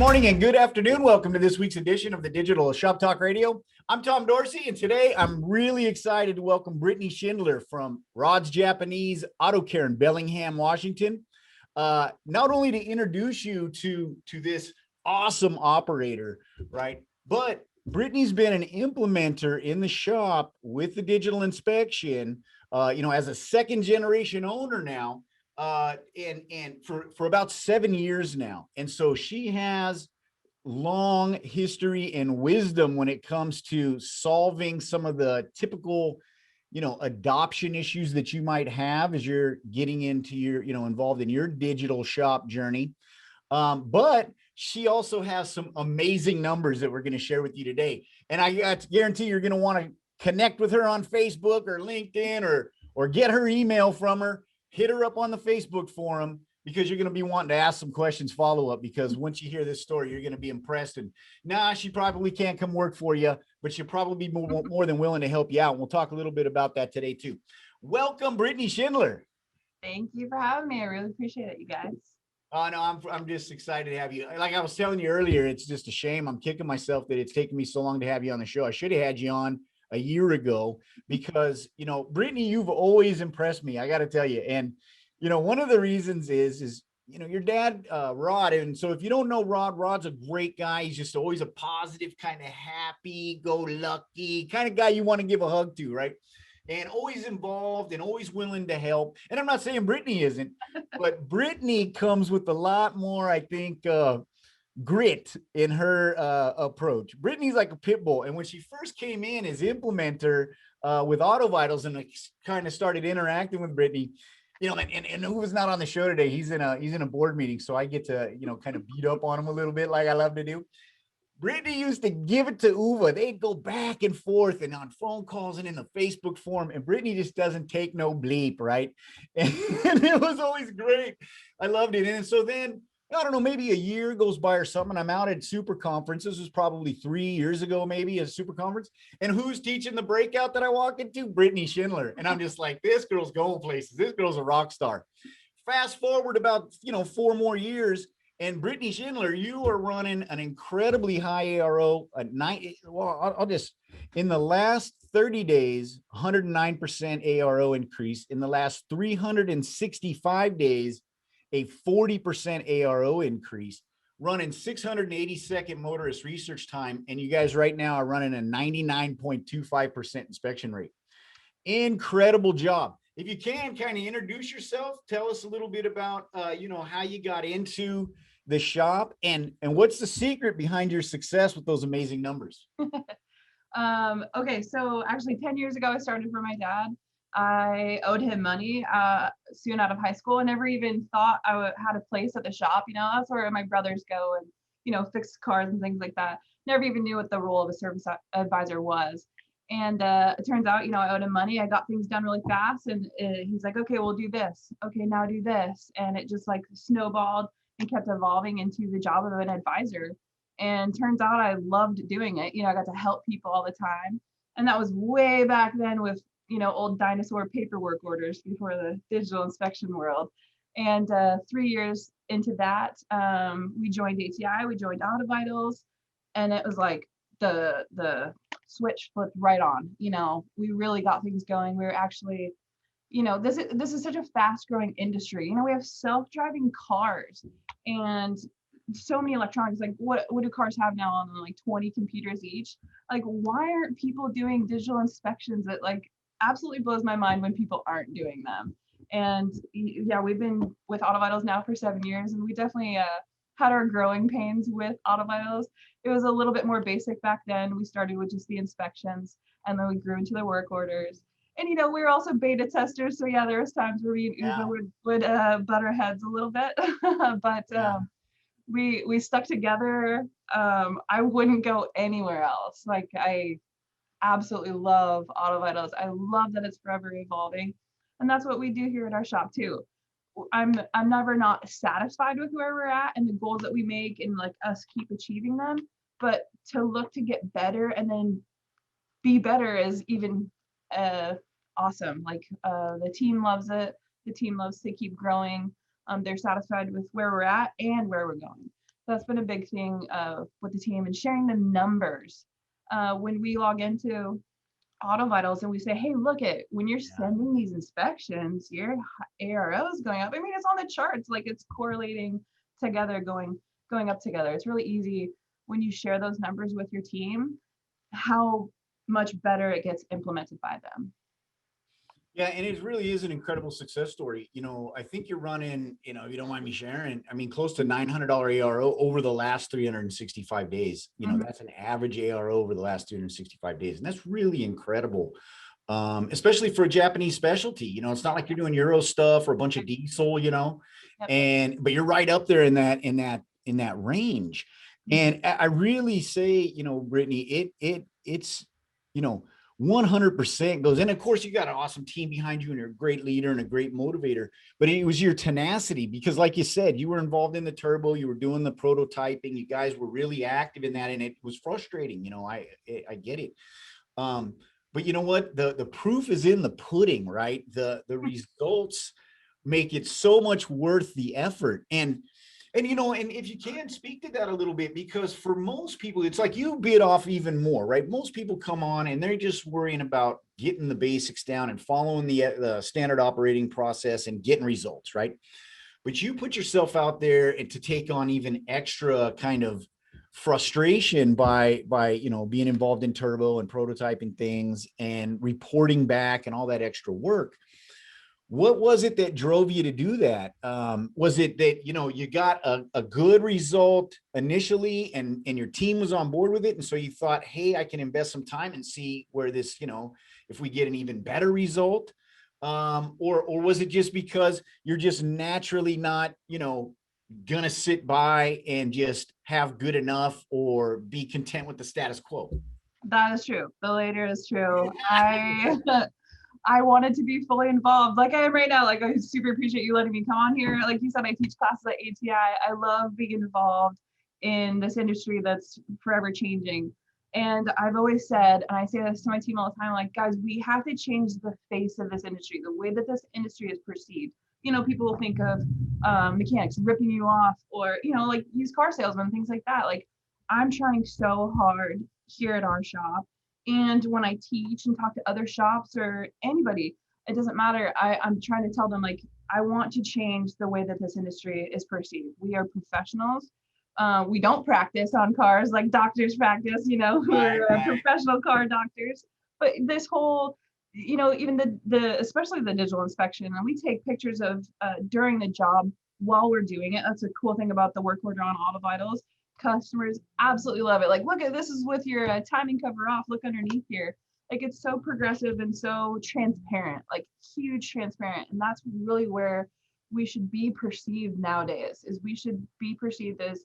morning and good afternoon. Welcome to this week's edition of the Digital Shop Talk Radio. I'm Tom Dorsey, and today I'm really excited to welcome Brittany Schindler from Rod's Japanese Auto Care in Bellingham, Washington. Not only to introduce you to this awesome operator, right? But Brittany's been an implementer in the shop with the digital inspection, as a second generation owner now. And for about 7 years now. And so she has long history and wisdom when it comes to solving some of the typical, adoption issues that you might have as you're getting into your, involved in your digital shop journey. But she also has some amazing numbers that we're going to share with you today. And I guarantee you're going to want to connect with her on Facebook or LinkedIn or get her email from her. Hit her up on the Facebook forum because you're going to be wanting to ask some questions follow up, because once you hear this story, you're going to be impressed. And she probably can't come work for you, but she'll probably be more than willing to help you out. And we'll talk a little bit about that today too. Welcome, Brittany Schindler. Thank you for having me. I really appreciate it, you guys. Oh, no, I'm just excited to have you. Like I was telling you earlier, it's just a shame. I'm kicking myself that it's taken me so long to have you on the show. I should have had you on a year ago because, Brittany, you've always impressed me. I got to tell you. And, one of the reasons is, your dad, Rod. And so if you don't know Rod, Rod's a great guy. He's just always a positive, kind of happy, go lucky kind of guy you want to give a hug to, right? And always involved and always willing to help. And I'm not saying Brittany isn't, but Brittany comes with a lot more, I think, grit in her approach. Brittany's like a pit bull. And when she first came in as implementer with Auto Vitals and kind of started interacting with Brittany, and who was not on the show today, he's in a board meeting. So I get to, kind of beat up on him a little bit like I love to do. Brittany used to give it to Uva. They'd go back and forth and on phone calls and in the Facebook forum. And Brittany just doesn't take no bleep, right? And it was always great. I loved it. And so then, I don't know, maybe a year goes by or something. I'm out at Super Conference. This was probably 3 years ago, maybe, a Super Conference. And who's teaching the breakout that I walk into? Brittany Schindler. And I'm just like, this girl's going places. This girl's a rock star. Fast forward about, 4 more years. And Brittany Schindler, you are running an incredibly high ARO at night. Well, in the last 30 days, 109% ARO increase. In the last 365 days, a 40% ARO increase, running 680-second motorist research time. And you guys right now are running a 99.25% inspection rate. Incredible job. If you can kind of introduce yourself, tell us a little bit about, how you got into the shop and what's the secret behind your success with those amazing numbers. Okay, so actually 10 years ago, I started for my dad. I owed him money soon out of high school. I never even thought I had a place at the shop. That's where my brothers go and, fix cars and things like that. Never even knew what the role of a service advisor was. And it turns out, I owed him money. I got things done really fast. And he's like, okay, we'll do this. Okay, now do this. And it just like snowballed and kept evolving into the job of an advisor. And turns out I loved doing it. I got to help people all the time. And that was way back then with, old dinosaur paperwork orders before the digital inspection world. And 3 years into that, we joined ATI, we joined Auto Vitals, and it was like the switch flipped right on. We really got things going. We were actually, this is such a fast growing industry. We have self-driving cars and so many electronics. Like what do cars have now on like 20 computers each? Like, why aren't people doing digital inspections? That like absolutely blows my mind when people aren't doing them. And yeah, we've been with Auto Vitals now for 7 years, and we definitely had our growing pains with Auto Vitals. It was a little bit more basic back then. We started with just the inspections, and then we grew into the work orders. And we were also beta testers, so yeah, there was times where we would butt our heads a little bit, but we stuck together. I wouldn't go anywhere else. Like, I absolutely love Auto Vitals. I love that it's forever evolving, and that's what we do here at our shop too. I'm never not satisfied with where we're at and the goals that we make and like us keep achieving them, but to look to get better and then be better is even awesome. Like the team loves it. The team loves to keep growing. They're satisfied with where we're at and where we're going. That's been a big thing with the team, and sharing the numbers. When we log into Auto Vitals and we say, hey, look at when you're Yeah. sending these inspections, your ARO is going up. I mean, it's on the charts, like it's correlating together, going up together. It's really easy when you share those numbers with your team, how much better it gets implemented by them. Yeah, and it really is an incredible success story. I think you're running, if you don't mind me sharing, I mean, close to $900 ARO over the last 365 days. Mhm. That's an average ARO over the last 365 days. And that's really incredible. Especially for a Japanese specialty. It's not like you're doing Euro stuff or a bunch of diesel, Yep. but you're right up there in that range. And I really say, Brittany, it's, you know, 100% goes. And of course, you got an awesome team behind you and you're a great leader and a great motivator. But it was your tenacity because, like you said, you were involved in the turbo, you were doing the prototyping, you guys were really active in that, and it was frustrating. I get it. But you know what? The proof is in the pudding, right? The results make it so much worth the effort. And if you can speak to that a little bit, because for most people, it's like you bit off even more, right? Most people come on and they're just worrying about getting the basics down and following the standard operating process and getting results, right? But you put yourself out there and to take on even extra kind of frustration by being involved in turbo and prototyping things and reporting back and all that extra work. What was it that drove you to do that? Was it that, you got a good result initially and your team was on board with it? And so you thought, hey, I can invest some time and see where this, if we get an even better result? Or was it just because you're just naturally not, gonna sit by and just have good enough or be content with the status quo? That is true. The later is true. I I wanted to be fully involved like I am right now. Like I super appreciate you letting me come on here. Like you said, I teach classes at ATI. I love being involved in this industry that's forever changing. And I've always said, and I say this to my team all the time, like, guys, we have to change the face of this industry, the way that this industry is perceived. People will think of mechanics ripping you off or, like used car salesmen, things like that. Like I'm trying so hard here at our shop. And when I teach and talk to other shops or anybody, it doesn't matter. I'm trying to tell them, like, I want to change the way that this industry is perceived. We are professionals. We don't practice on cars like doctors practice, Right, we're right. professional car doctors. But this whole, even the especially the digital inspection, and we take pictures of during the job while we're doing it. That's a cool thing about the work order on Auto Vitals. Customers absolutely love it. Like, look at this is with your timing cover off. Look underneath here. Like it's so progressive and so transparent, like huge transparent. And that's really where we should be perceived nowadays. Is we should be perceived as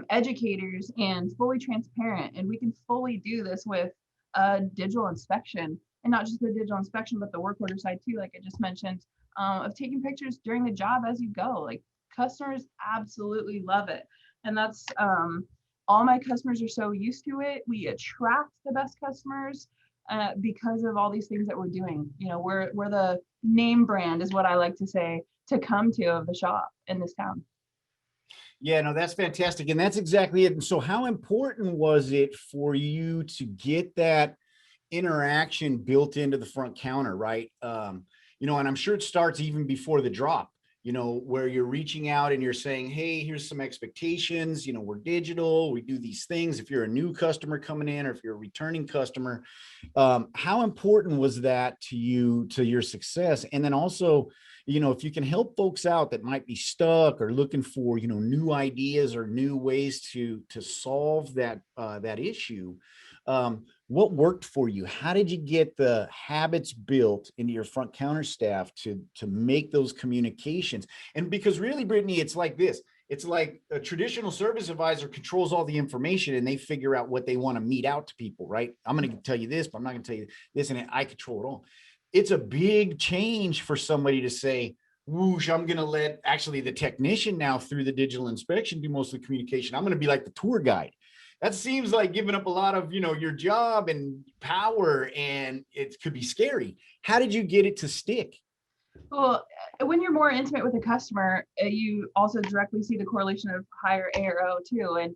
educators and fully transparent. And we can fully do this with digital inspection, and not just the digital inspection, but the work order side too. Like I just mentioned, of taking pictures during the job as you go. Like customers absolutely love it. And that's all my customers are so used to it. We attract the best customers because of all these things that we're doing. We're the name brand is what I like to say to come to of the shop in this town. Yeah, no, that's fantastic. And that's exactly it. And so how important was it for you to get that interaction built into the front counter, right? And I'm sure it starts even before the drop, where you're reaching out and you're saying, hey, here's some expectations, we're digital, we do these things. If you're a new customer coming in or if you're a returning customer, how important was that to you, to your success? And then also, if you can help folks out that might be stuck or looking for, new ideas or new ways to solve that issue, what worked for you? How did you get the habits built into your front counter staff to make those communications? And because really, Brittany, it's like this. It's like a traditional service advisor controls all the information and they figure out what they want to meet out to people, right? I'm going to tell you this, but I'm not going to tell you this, and I control it all. It's a big change for somebody to say, whoosh, I'm going to let actually the technician now through the digital inspection do most of the communication. I'm going to be like the tour guide. That seems like giving up a lot of, your job and power, and it could be scary. How did you get it to stick? Well, when you're more intimate with a customer, you also directly see the correlation of higher ARO too.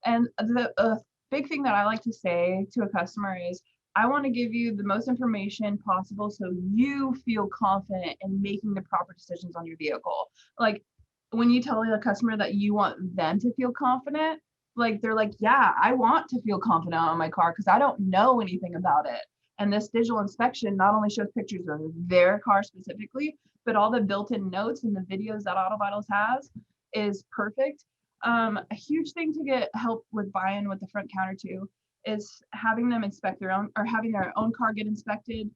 And the big thing that I like to say to a customer is, I want to give you the most information possible so you feel confident in making the proper decisions on your vehicle. Like when you tell the customer that you want them to feel confident, like they're like, yeah, I want to feel confident on my car because I don't know anything about it. And this digital inspection not only shows pictures of their car specifically, but all the built-in notes and the videos that Auto Vitals has is perfect. A huge thing to get help with buy-in with the front counter too is having them inspect their own, or having their own car get inspected,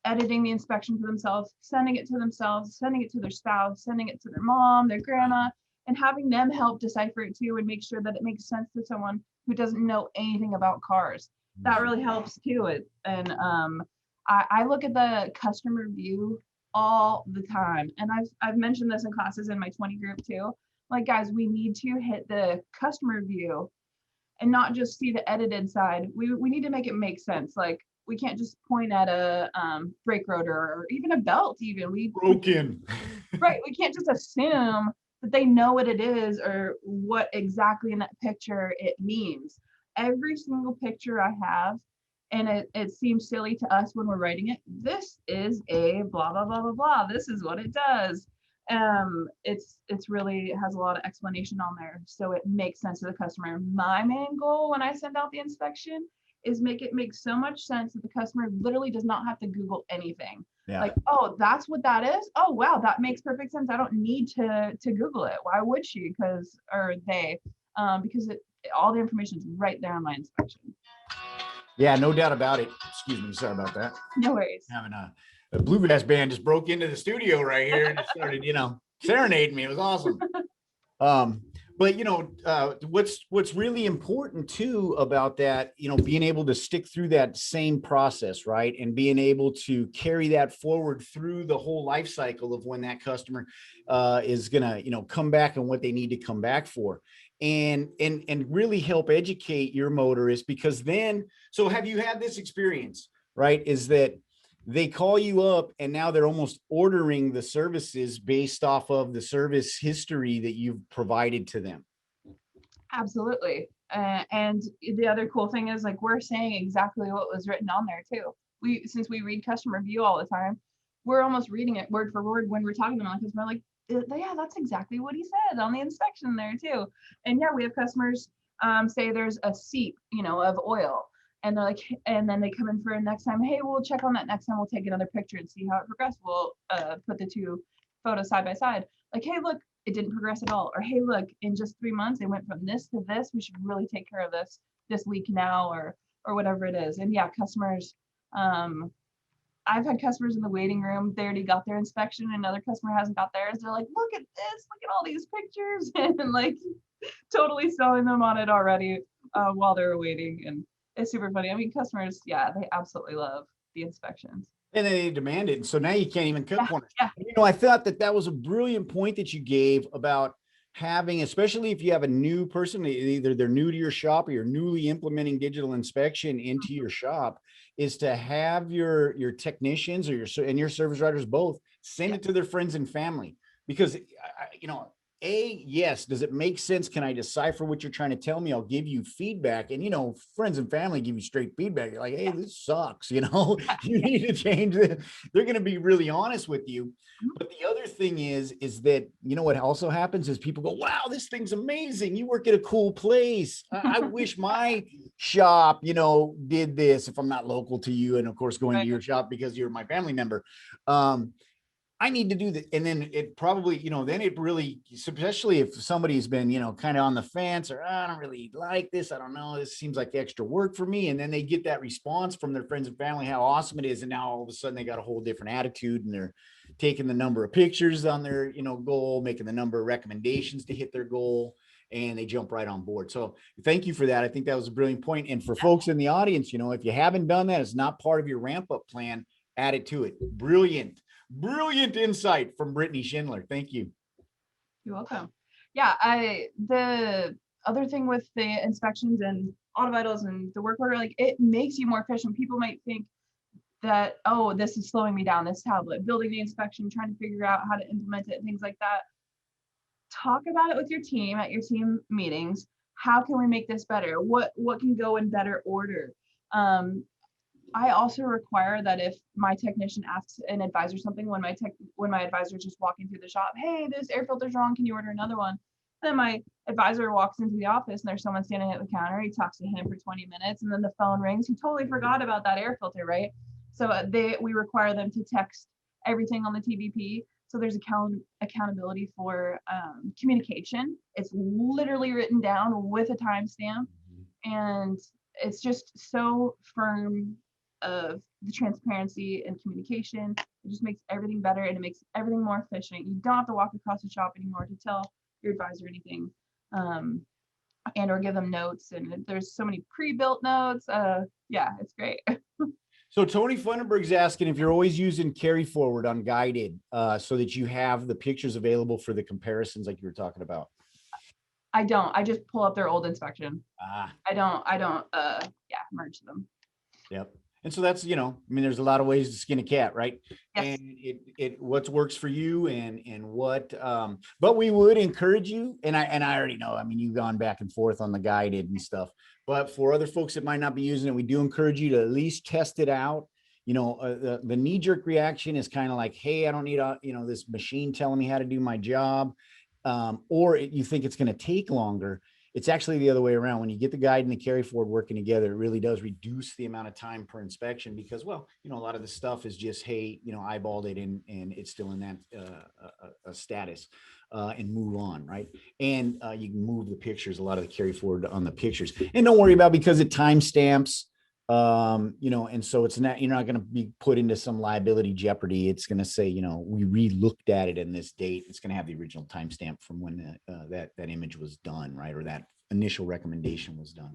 editing the inspection for themselves, sending it to themselves, sending it to their spouse, sending it to their mom, their grandma, and having them help decipher it too and make sure that it makes sense to someone who doesn't know anything about cars. That really helps too. And I look at the customer view all the time, and I've mentioned this in classes in my 20 group too. Like, guys, we need to hit the customer view and not just see the edited side. We need to make it make sense. Like, we can't just point at a brake rotor or even a belt. Even Broken. right. We can't just assume that they know what it is or what exactly in that picture it means. Every single picture I have, and it seems silly to us when we're writing it, this is a blah blah blah blah blah. This is what it does. It's really, it has a lot of explanation on there, so it makes sense to the customer. My main goal when I send out the inspection is make it make so much sense that the customer literally does not have to Google anything. Yeah. Like, oh, that's what that is. Oh, wow, that makes perfect sense. I don't need to Google it. Why would she? Because all the information is right there on my inspection. Yeah, no doubt about it. Excuse me, sorry about that. No worries. Having a bluegrass band just broke into the studio right here and it started, serenading me. It was awesome. But what's really important too about that, being able to stick through that same process, right? And being able to carry that forward through the whole life cycle of when that customer is gonna, come back and what they need to come back for. And really help educate your motorist, because then, so have you had this experience, right? Is that they call you up and now they're almost ordering the services based off of the service history that you've provided to them? Absolutely. And the other cool thing is, like, we're saying exactly what was written on there too. Since we read customer review all the time, we're almost reading it word for word when we're talking to them, because we're like, yeah, that's exactly what he said on the inspection there too. And yeah, we have customers say there's a seep, of oil, and they're like, and then they come in for a next time. Hey, we'll check on that next time. We'll take another picture and see how it progressed. We'll put the two photos side by side. Like, hey, look, it didn't progress at all. Or hey, look, in just 3 months, it went from this to this. We should really take care of this leak now, or whatever it is. And yeah, customers, I've had customers in the waiting room, they already got their inspection, and another customer hasn't got theirs. They're like, look at this, look at all these pictures, and like totally selling them on it already while they're waiting. And it's super funny. I mean, customers, yeah, they absolutely love the inspections. And then they demand it. And so now you can't even cut corners. Yeah. I thought that was a brilliant point that you gave about having, especially if you have a new person, either they're new to your shop or you're newly implementing digital inspection into your shop, is to have your technicians or your service writers both send it to their friends and family. Because, yes, does it make sense? Can I decipher what you're trying to tell me? I'll give you feedback. And, friends and family give you straight feedback. You're like, hey, this sucks. You need to change it. They're going to be really honest with you. But the other thing is that, what also happens is people go, wow, this thing's amazing. You work at a cool place. I wish my shop, did this, if I'm not local to you. And of course, going to your shop because you're my family member. I need to do that. And then it probably, then it really, especially if somebody's been, kind of on the fence, or I don't really like this. I don't know. This seems like extra work for me. And then they get that response from their friends and family, how awesome it is. And now all of a sudden they got a whole different attitude, and they're taking the number of pictures on their, goal, making the number of recommendations to hit their goal, and they jump right on board. So thank you for that. I think that was a brilliant point. And for folks in the audience, if you haven't done that, it's not part of your ramp up plan, add it to it. Brilliant insight from Brittany Schindler. Thank you. You're welcome. Yeah, the other thing with the inspections and Auto Vitals and the work order, like, it makes you more efficient. People might think that, oh, this is slowing me down, this tablet, building the inspection, trying to figure out how to implement it, things like that. Talk about it with your team at your team meetings. How can we make this better? What can go in better order? I also require that if my technician asks an advisor something, when my advisor is just walking through the shop, hey, this air filter's wrong, can you order another one? Then my advisor walks into the office and there's someone standing at the counter. He talks to him for 20 minutes and then the phone rings. He totally forgot about that air filter, right? So we require them to text everything on the TVP. So there's accountability for communication. It's literally written down with a timestamp, and it's just so firm of the transparency and communication. It just makes everything better, and it makes everything more efficient. You don't have to walk across the shop anymore to tell your advisor anything, and or give them notes. And there's so many pre-built notes. Yeah, it's great. So Tony Funderburg's asking if you're always using carry forward on guided, so that you have the pictures available for the comparisons like you were talking about. I don't. I just pull up their old inspection. Ah. I don't merge them. Yep. And so that's, I mean, there's a lot of ways to skin a cat, right? Yes. And it what works for you and what, but we would encourage you. And I already know, I mean, you've gone back and forth on the guided and stuff, but for other folks that might not be using it, we do encourage you to at least test it out. The knee jerk reaction is kind of like, hey, I don't need this machine telling me how to do my job. Or you think it's going to take longer. It's actually the other way around. When you get the guide and the carry forward working together, it really does reduce the amount of time per inspection because, well, a lot of the stuff is just, hey, eyeballed it and it's still in that status and move on, right? And you can move the pictures, a lot of the carry forward on the pictures. And don't worry about because it timestamps, and so it's not, you're not going to be put into some liability jeopardy. It's going to say, we re-looked at it in this date. It's going to have the original timestamp from when that image was done, right? Or that initial recommendation was done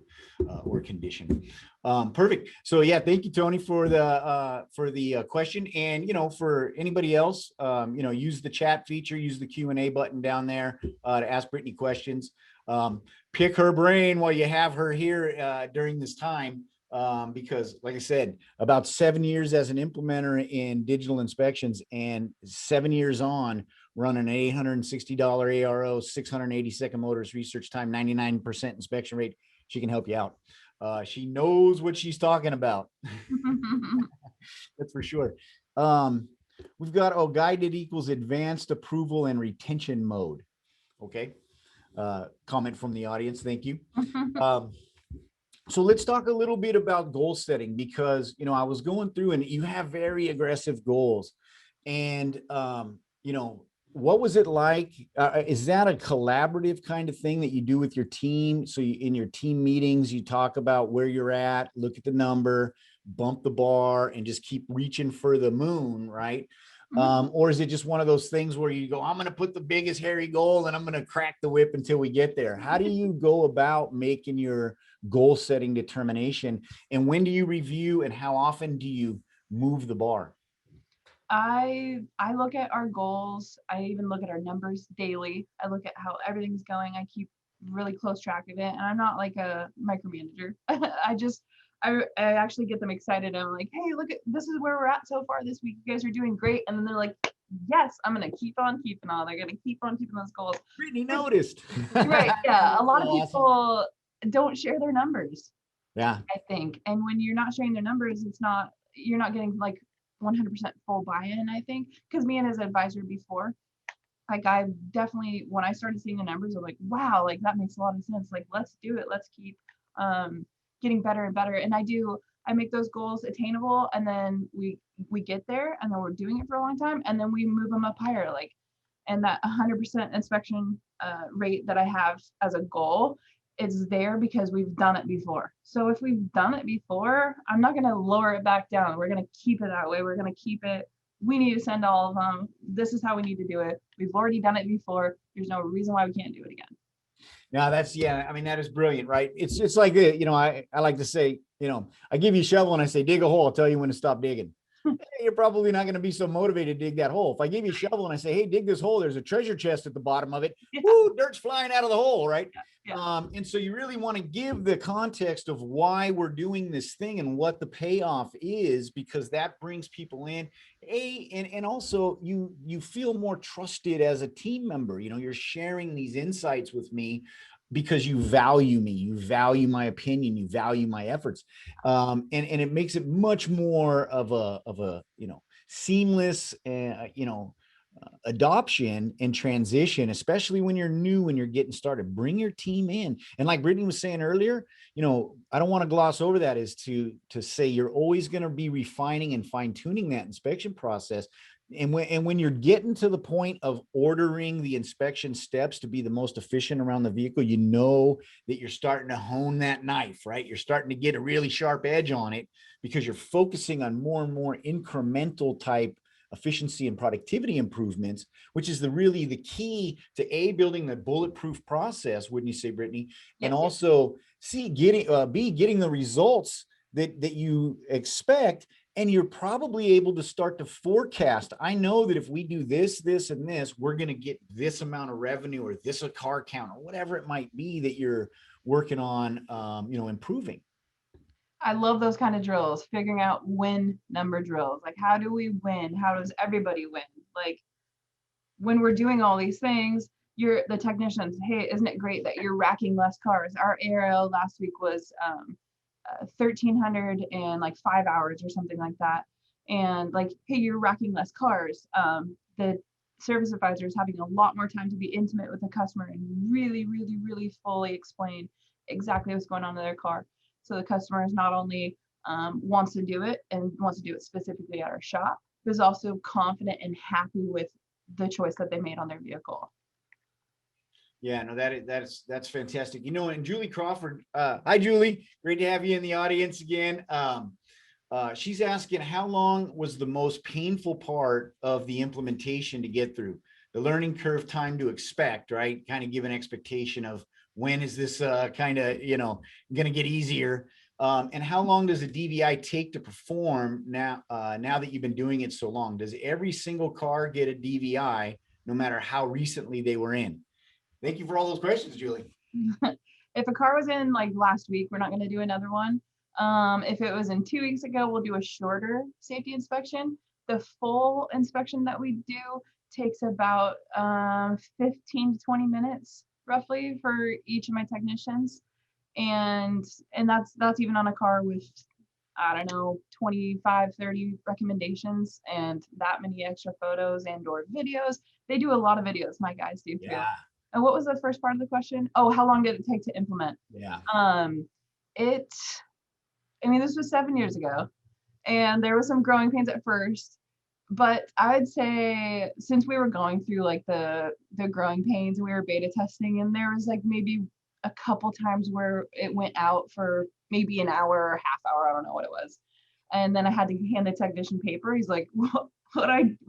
or condition. Perfect. So yeah, thank you, Tony, for the question. And, for anybody else, use the chat feature, use the Q&A button down there to ask Brittany questions. Pick her brain while you have her here during this time. Because like I said, about 7 years as an implementer in digital inspections and 7 years on running an $860 ARO, 680-second motors research time, 99% inspection rate. She can help you out. She knows what she's talking about. That's for sure. We've got, guided equals advanced approval and retention mode. Okay. Comment from the audience. Thank you. So let's talk a little bit about goal setting because, I was going through and you have very aggressive goals and, what was it like? Is that a collaborative kind of thing that you do with your team? So in your team meetings, you talk about where you're at, look at the number, bump the bar and just keep reaching for the moon, right? Or is it just one of those things where you go, I'm going to put the biggest hairy goal and I'm going to crack the whip until we get there? How do you go about making your goal setting determination? And when do you review and how often do you move the bar? I look at our goals. I even look at our numbers daily. I look at how everything's going. I keep really close track of it. And I'm not like a micromanager. I actually get them excited. I'm like, hey, look at this is where we're at so far this week. You guys are doing great. And then they're like, yes, I'm gonna keep on keeping on. They're gonna keep on keeping those goals. Brittany noticed. Right. Yeah. A lot of people don't share their numbers. Yeah. I think. And when you're not sharing their numbers, you're not getting like 100% full buy-in, I think. Because me and his advisor before, like I definitely, when I started seeing the numbers, I'm like, wow, like that makes a lot of sense. Like, let's do it. Let's keep getting better and better. And I make those goals attainable and then we get there and then we're doing it for a long time and then we move them up higher. Like, and that 100% inspection rate that I have as a goal is there because we've done it before. So if we've done it before, I'm not going to lower it back down. We're going to keep it that way. We're going to keep it. We need to send all of them. This is how we need to do it. We've already done it before. There's no reason why we can't do it again. No, I mean, that is brilliant, right? It's just like, I like to say, I give you a shovel and I say, dig a hole. I'll tell you when to stop digging. you're probably not going to be so motivated to dig that hole. If I give you a shovel and I say, hey, dig this hole, there's a treasure chest at the bottom of it. Yeah, Woo, dirt's flying out of the hole, right? yeah. And so you really want to give the context of why we're doing this thing and what the payoff is, because that brings people in. And also you feel more trusted as a team member. You know, you're sharing these insights with me because you value me, you value my opinion, you value my efforts. And it makes it much more of a seamless, adoption and transition, especially when you're new, when you're getting started. Bring your team in. And like Brittany was saying earlier, I don't want to gloss over that, is to say you're always going to be refining and fine tuning that inspection process. And when you're getting to the point of ordering the inspection steps to be the most efficient around the vehicle, you know that you're starting to hone that knife, right? You're starting to get a really sharp edge on it, because you're focusing on more and more incremental type efficiency and productivity improvements, which is really the key to building the bulletproof process, wouldn't you say, Brittany? And Yes, yes. also getting the results that you expect. And you're probably able to start to forecast. I know that if we do this, this, and this, we're going to get this amount of revenue, or this a car count, or whatever it might be that you're working on, improving. I love those kind of drills, figuring out win number drills. Like, how do we win? How does everybody win? Like, when we're doing all these things, you're the technicians, hey, isn't it great that you're racking less cars? Our aerial last week was 1,300 in like 5 hours or something like that. And like, hey, you're racking less cars. The service advisor is having a lot more time to be intimate with the customer and really, really, really fully explain exactly what's going on in their car. So the customer is not only wants to do it and wants to do it specifically at our shop, but is also confident and happy with the choice that they made on their vehicle. Yeah, no, that's fantastic. And Julie Crawford, hi, Julie, great to have you in the audience again. She's asking, how long was the most painful part of the implementation to get through? The learning curve time to expect, right? Kind of give an expectation of when is this kind of, going to get easier. And how long does a DVI take to perform now that you've been doing it so long? Does every single car get a DVI, no matter how recently they were in? Thank you for all those questions, Julie. If a car was in like last week, we're not going to do another one. If it was in 2 weeks ago, we'll do a shorter safety inspection. The full inspection that we do takes about 15 to 20 minutes roughly for each of my technicians. And that's even on a car with, I don't know, 25, 30 recommendations and that many extra photos and or videos. They do a lot of videos, my guys do too. Yeah. And what was the first part of the question? Oh, how long did it take to implement? Yeah. This was 7 years ago, and there was some growing pains at first, but I'd say since we were going through like the growing pains and we were beta testing, and there was like maybe a couple times where it went out for maybe an hour or half hour, I don't know what it was. And then I had to hand the technician paper. He's like, what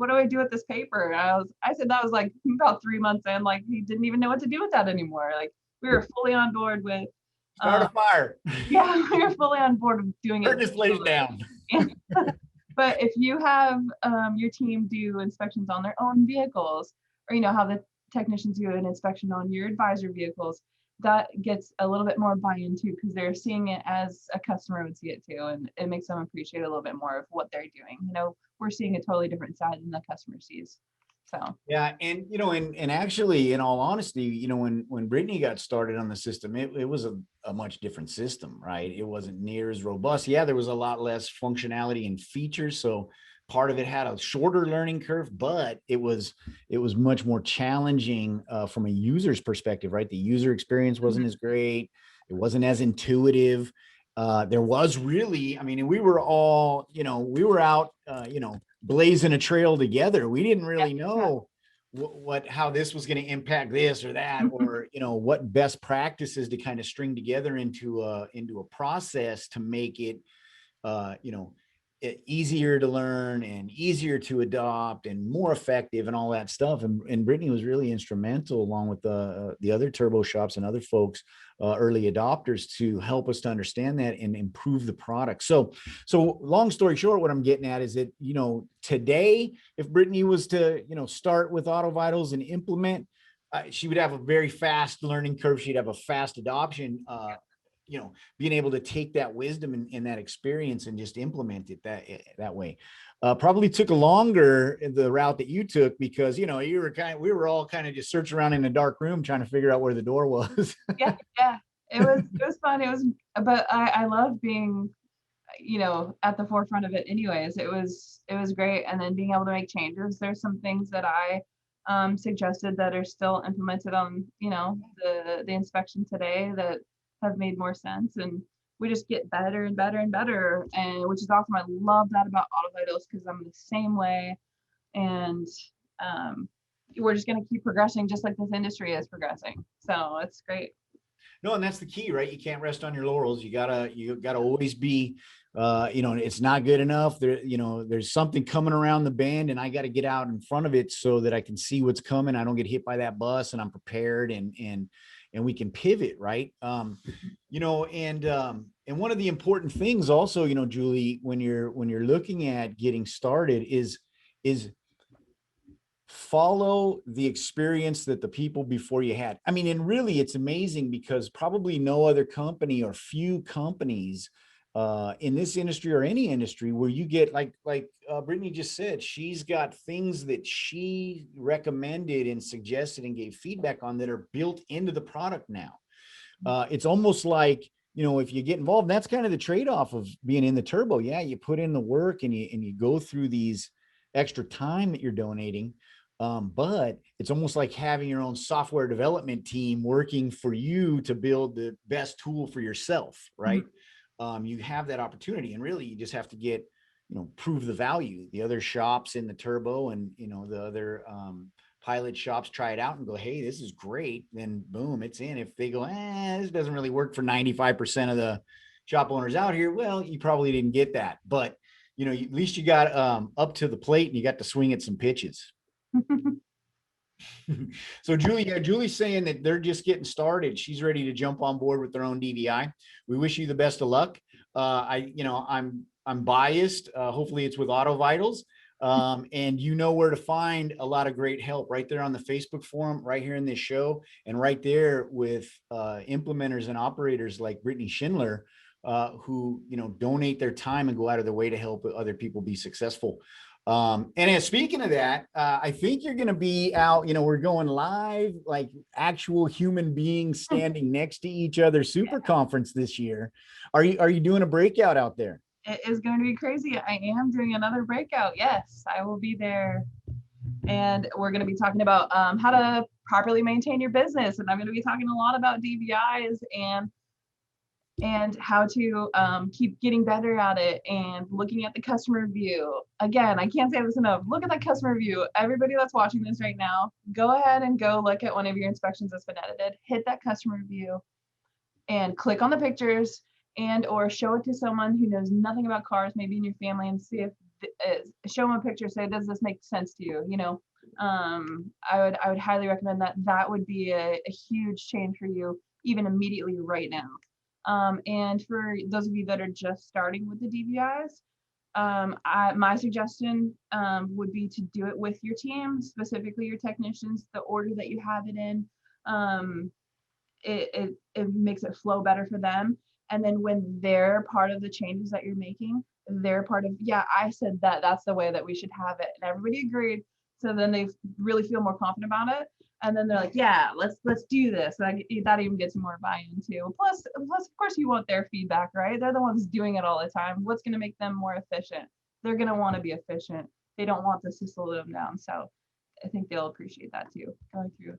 do I do with this paper? And I said that was like about 3 months in, like he didn't even know what to do with that anymore. Like we were fully on board with start a fire. Yeah, we were fully on board with doing it. Just lays down. But if you have your team do inspections on their own vehicles, or how the technicians do an inspection on your advisor vehicles, that gets a little bit more buy-in too, because they're seeing it as a customer would see it too, and it makes them appreciate a little bit more of what they're doing. We're seeing a totally different side than the customer sees. So yeah, and and actually, in all honesty, when Brittany got started on the system, it was a much different system, right? It wasn't near as robust. Yeah, there was a lot less functionality and features, so part of it had a shorter learning curve, but it was much more challenging from a user's perspective, right? The user experience wasn't as great. It wasn't as intuitive. There was really, we were all, we were out, blazing a trail together. We didn't really know how this was going to impact this or that, or, what best practices to kind of string together into a process to make it, easier to learn and easier to adopt and more effective and all that stuff. And Brittany was really instrumental, along with the other turbo shops and other folks, early adopters, to help us to understand that and improve the product. So long story short, what I'm getting at is that, today, if Brittany was to, start with Auto Vitals and implement, she would have a very fast learning curve. She'd have a fast adoption, being able to take that wisdom and that experience and just implement it that way. Probably took a longer the route that you took, because, we were all kind of just searching around in a dark room trying to figure out where the door was. Yeah. It was fun. But I love being, at the forefront of it anyways. It was great. And then being able to make changes. There's some things that I suggested that are still implemented on, the inspection today that have made more sense, and we just get better and better and better, and which is awesome. I love that about Auto Vitals, because I'm the same way, and we're just going to keep progressing just like this industry is progressing. So it's great. No, and that's the key, right? You can't rest on your laurels. You gotta always be, it's not good enough. There's something coming around the bend, and I got to get out in front of it so that I can see what's coming. I don't get hit by that bus, and I'm prepared, and we can pivot, right? And one of the important things also, Julie, when you're looking at getting started is follow the experience that the people before you had. I mean, and really it's amazing, because probably no other company or few companies in this industry or any industry where you get like Brittany just said, she's got things that she recommended and suggested and gave feedback on that are built into the product now. It's almost like, if you get involved, that's kind of the trade-off of being in the turbo. Yeah, you put in the work and you go through these extra time that you're donating. But it's almost like having your own software development team working for you to build the best tool for yourself, right? You have that opportunity, and really you just have to get, prove the value. The other shops in the turbo and, the other pilot shops try it out and go, hey, this is great. Then boom, it's in. If they go, this doesn't really work for 95% of the shop owners out here, well, you probably didn't get that. But, at least you got up to the plate and you got to swing at some pitches. So Julie's saying that they're just getting started. She's ready to jump on board with their own DVI. We wish you the best of luck. I'm biased. Hopefully it's with Auto Vitals. And where to find a lot of great help right there on the Facebook forum, right here in this show, and right there with implementers and operators like Brittany Schindler, who, donate their time and go out of their way to help other people be successful. And speaking of that, I think you're going to be out, we're going live, like actual human beings standing next to each other, super conference this year. Are you doing a breakout out there? It is going to be crazy. I am doing another breakout. Yes, I will be there. And we're going to be talking about how to properly maintain your business. And I'm going to be talking a lot about DVIs and how to keep getting better at it, and looking at the customer review. Again, I can't say this enough. Look at that customer review. Everybody that's watching this right now, go ahead and go look at one of your inspections that's been edited. Hit that customer review and click on the pictures, and or show it to someone who knows nothing about cars, maybe in your family, and see if show them a picture, say, does this make sense to you? I would highly recommend that. That would be a huge change for you, even immediately right now. And for those of you that are just starting with the DVIs, my suggestion would be to do it with your team, specifically your technicians, the order that you have it in. It makes it flow better for them. And then when they're part of the changes that you're making, they're part of, yeah, I said that's the way that we should have it. And everybody agreed. So then they really feel more confident about it. And then they're like, yeah, let's do this. That even gets more buy-in too. Plus, of course, you want their feedback, right? They're the ones doing it all the time. What's going to make them more efficient? They're going to want to be efficient. They don't want this to slow them down. So I think they'll appreciate that too, going through.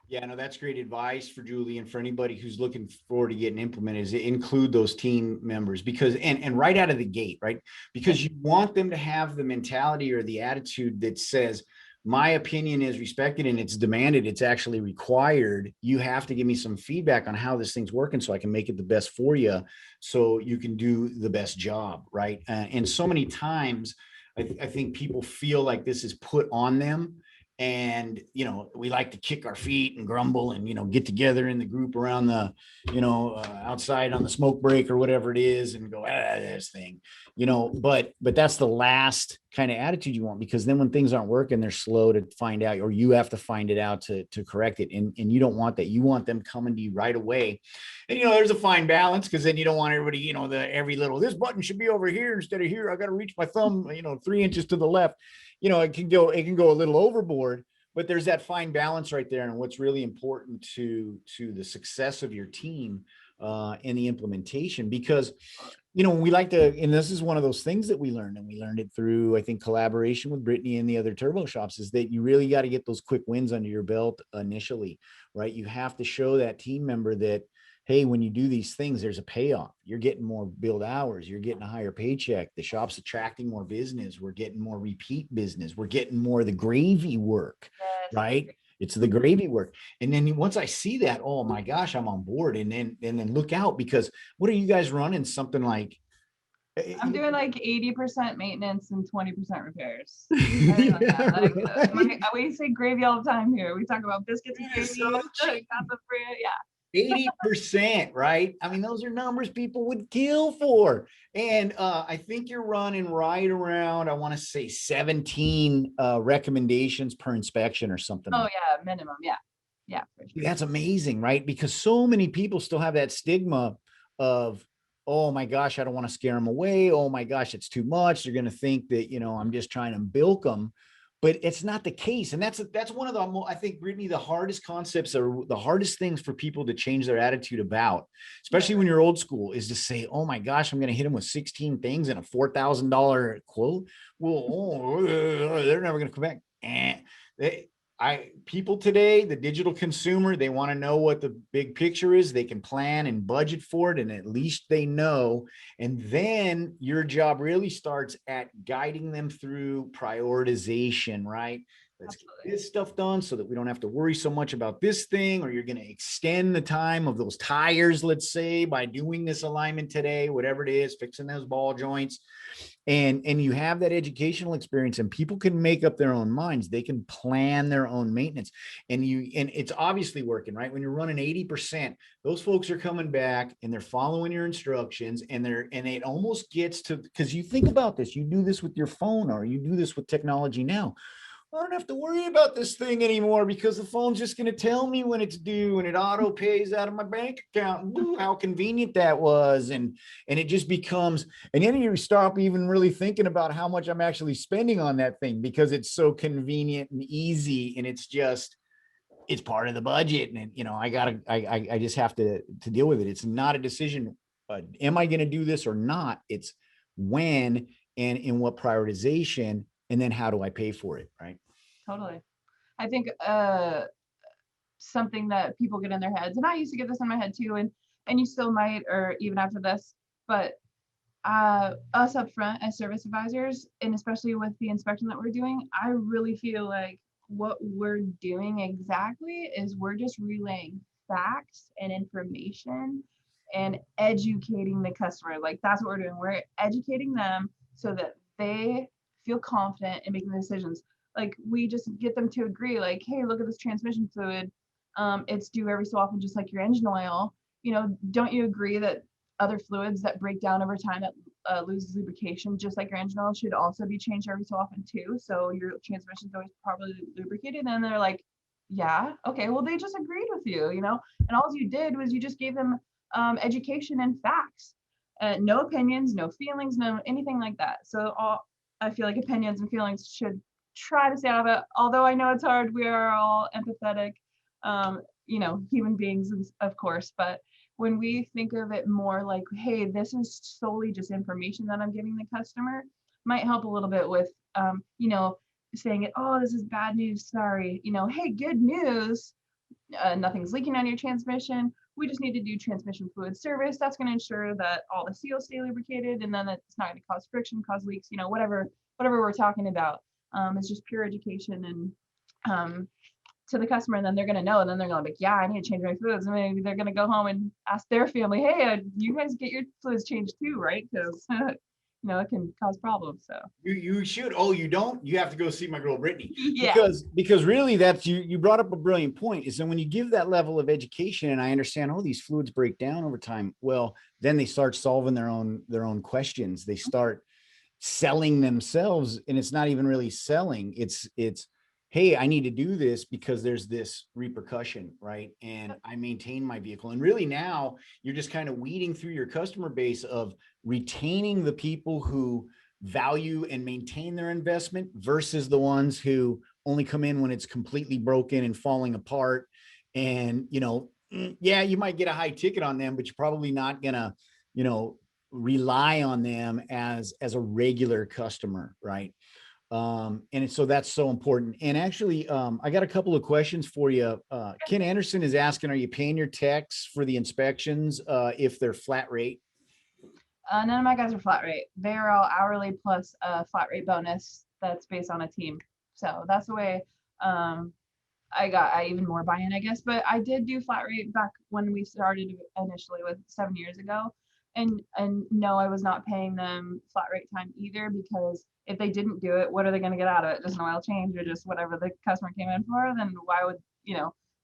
Yeah, no, that's great advice for Julie, and for anybody who's looking forward to getting implemented, is include those team members, because and right out of the gate, right? Because you want them to have the mentality or the attitude that says, my opinion is respected and it's demanded, it's actually required. You have to give me some feedback on how this thing's working so I can make it the best for you, so you can do the best job, right? And so many times I think people feel like this is put on them, and we like to kick our feet and grumble and get together in the group around the outside on the smoke break or whatever it is and go, this thing, but that's the last kind of attitude you want, because then when things aren't working, they're slow to find out, or you have to find it out to correct it. And you don't want that. You want them coming to you right away. And there's a fine balance, because then you don't want everybody, every little, this button should be over here instead of here. I got to reach my thumb 3 inches to the left. It can go a little overboard, but there's that fine balance right there. And what's really important to the success of your team in the implementation, because we like to, and this is one of those things that we learned, and we learned it through, I think, collaboration with Brittany and the other turbo shops, is that you really got to get those quick wins under your belt initially, right? You have to show that team member that, hey, when you do these things, there's a payoff. You're getting more billed hours. You're getting a higher paycheck. The shop's attracting more business. We're getting more repeat business. We're getting more of the gravy work, right? It's the gravy work. And then once I see that, oh my gosh, I'm on board. And then look out, because what are you guys running? Something like, I'm doing like 80% maintenance and 20% repairs. yeah, right. We say gravy all the time here. We talk about biscuits and gravy. So yeah. 80%, right? I mean, those are numbers people would kill for. And I think you're running right around, I want to say 17 recommendations per inspection or something. Oh, yeah, minimum. Yeah. Yeah. For sure. That's amazing, right? Because so many people still have that stigma of, oh my gosh, I don't want to scare them away. Oh my gosh, it's too much. They're going to think that, I'm just trying to bilk them. But it's not the case. And that's one of the, I think, Brittany, the hardest concepts, or the hardest things for people to change their attitude about, especially when you're old school, is to say, oh my gosh, I'm going to hit them with 16 things and a $4,000 quote. Well, they're never going to come back. People today, the digital consumer, they want to know what the big picture is. They can plan and budget for it, and at least they know. And then your job really starts at guiding them through prioritization, right? Let's get this stuff done so that we don't have to worry so much about this thing, or you're going to extend the time of those tires, let's say, by doing this alignment today, whatever it is, fixing those ball joints. And you have that educational experience, and people can make up their own minds. They can plan their own maintenance, and it's obviously working, right? When you're running 80%, those folks are coming back and they're following your instructions, and it almost gets to, because you think about this, you do this with your phone, or you do this with technology now. I don't have to worry about this thing anymore, because the phone's just going to tell me when it's due, and it auto pays out of my bank account. Ooh, how convenient that was. And it just becomes, and then you stop even really thinking about how much I'm actually spending on that thing, because it's so convenient and easy, and it's part of the budget. And I just have to deal with it. It's not a decision. Am I going to do this or not? It's when and in what prioritization, and then how do I pay for it, right? Totally. I think something that people get in their heads, and I used to get this in my head too, and you still might, or even after this, but us up front as service advisors, and especially with the inspection that we're doing, I really feel like what we're doing exactly is we're just relaying facts and information and educating the customer. Like, that's what we're doing. We're educating them so that they feel confident in making the decisions. Like, we just get them to agree, like, hey, look at this transmission fluid. It's due every so often, just like your engine oil. Don't you agree that other fluids that break down over time, that loses lubrication, just like your engine oil, should also be changed every so often too? So your transmission is always properly lubricated. And they're like, yeah, okay, well, they just agreed with you, and all you did was you just gave them education and facts. No opinions, no feelings, no anything like that. So I feel like opinions and feelings should try to stay out of it. Although I know it's hard. We are all empathetic, human beings, of course. But when we think of it more like, hey, this is solely just information that I'm giving the customer, might help a little bit with, saying it, oh, this is bad news, sorry. Hey, good news. Nothing's leaking on your transmission. We just need to do transmission fluid service. That's going to ensure that all the seals stay lubricated, and then it's not going to cause friction, cause leaks, whatever we're talking about. It's just pure education and to the customer, and then they're gonna know, and then they're gonna be like, yeah, I need to change my fluids. And maybe they're gonna go home and ask their family, hey, you guys get your fluids changed too, right? Because it can cause problems. So You should. Oh, you don't? You have to go see my girl Brittany. yeah. Because really that's you brought up a brilliant point. Is that when you give that level of education, and I understand, oh, these fluids break down over time. Well, then they start solving their own questions. They start selling themselves, and it's not even really selling. It's hey, I need to do this because there's this repercussion, right? And I maintain my vehicle. And really now you're just kind of weeding through your customer base of retaining the people who value and maintain their investment versus the ones who only come in when it's completely broken and falling apart. And, yeah, you might get a high ticket on them, but you're probably not gonna, rely on them as a regular customer, right? And so that's so important. And actually, I got a couple of questions for you. Ken Anderson is asking, are you paying your techs for the inspections if they're flat rate? None of my guys are flat rate. They're all hourly plus a flat rate bonus that's based on a team. So that's the way I even more buy-in, I guess. But I did do flat rate back when we started initially with 7 years ago. And no, I was not paying them flat rate time either, because if they didn't do it, what are they going to get out of it? Just an oil change or just whatever the customer came in for? Then why would,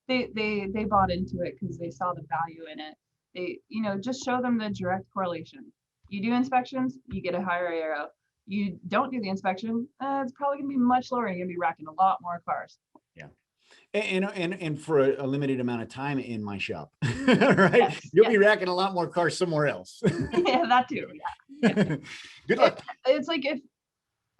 they bought into it because they saw the value in it. They, just show them the direct correlation. You do inspections, you get a higher arrow. You don't do the inspection, it's probably going to be much lower. You're going to be racking a lot more cars. Yeah. And for a limited amount of time in my shop, right? Yes, You'll yes. be racking a lot more cars somewhere else. Yeah, that too. Yeah. Good luck. It's like, if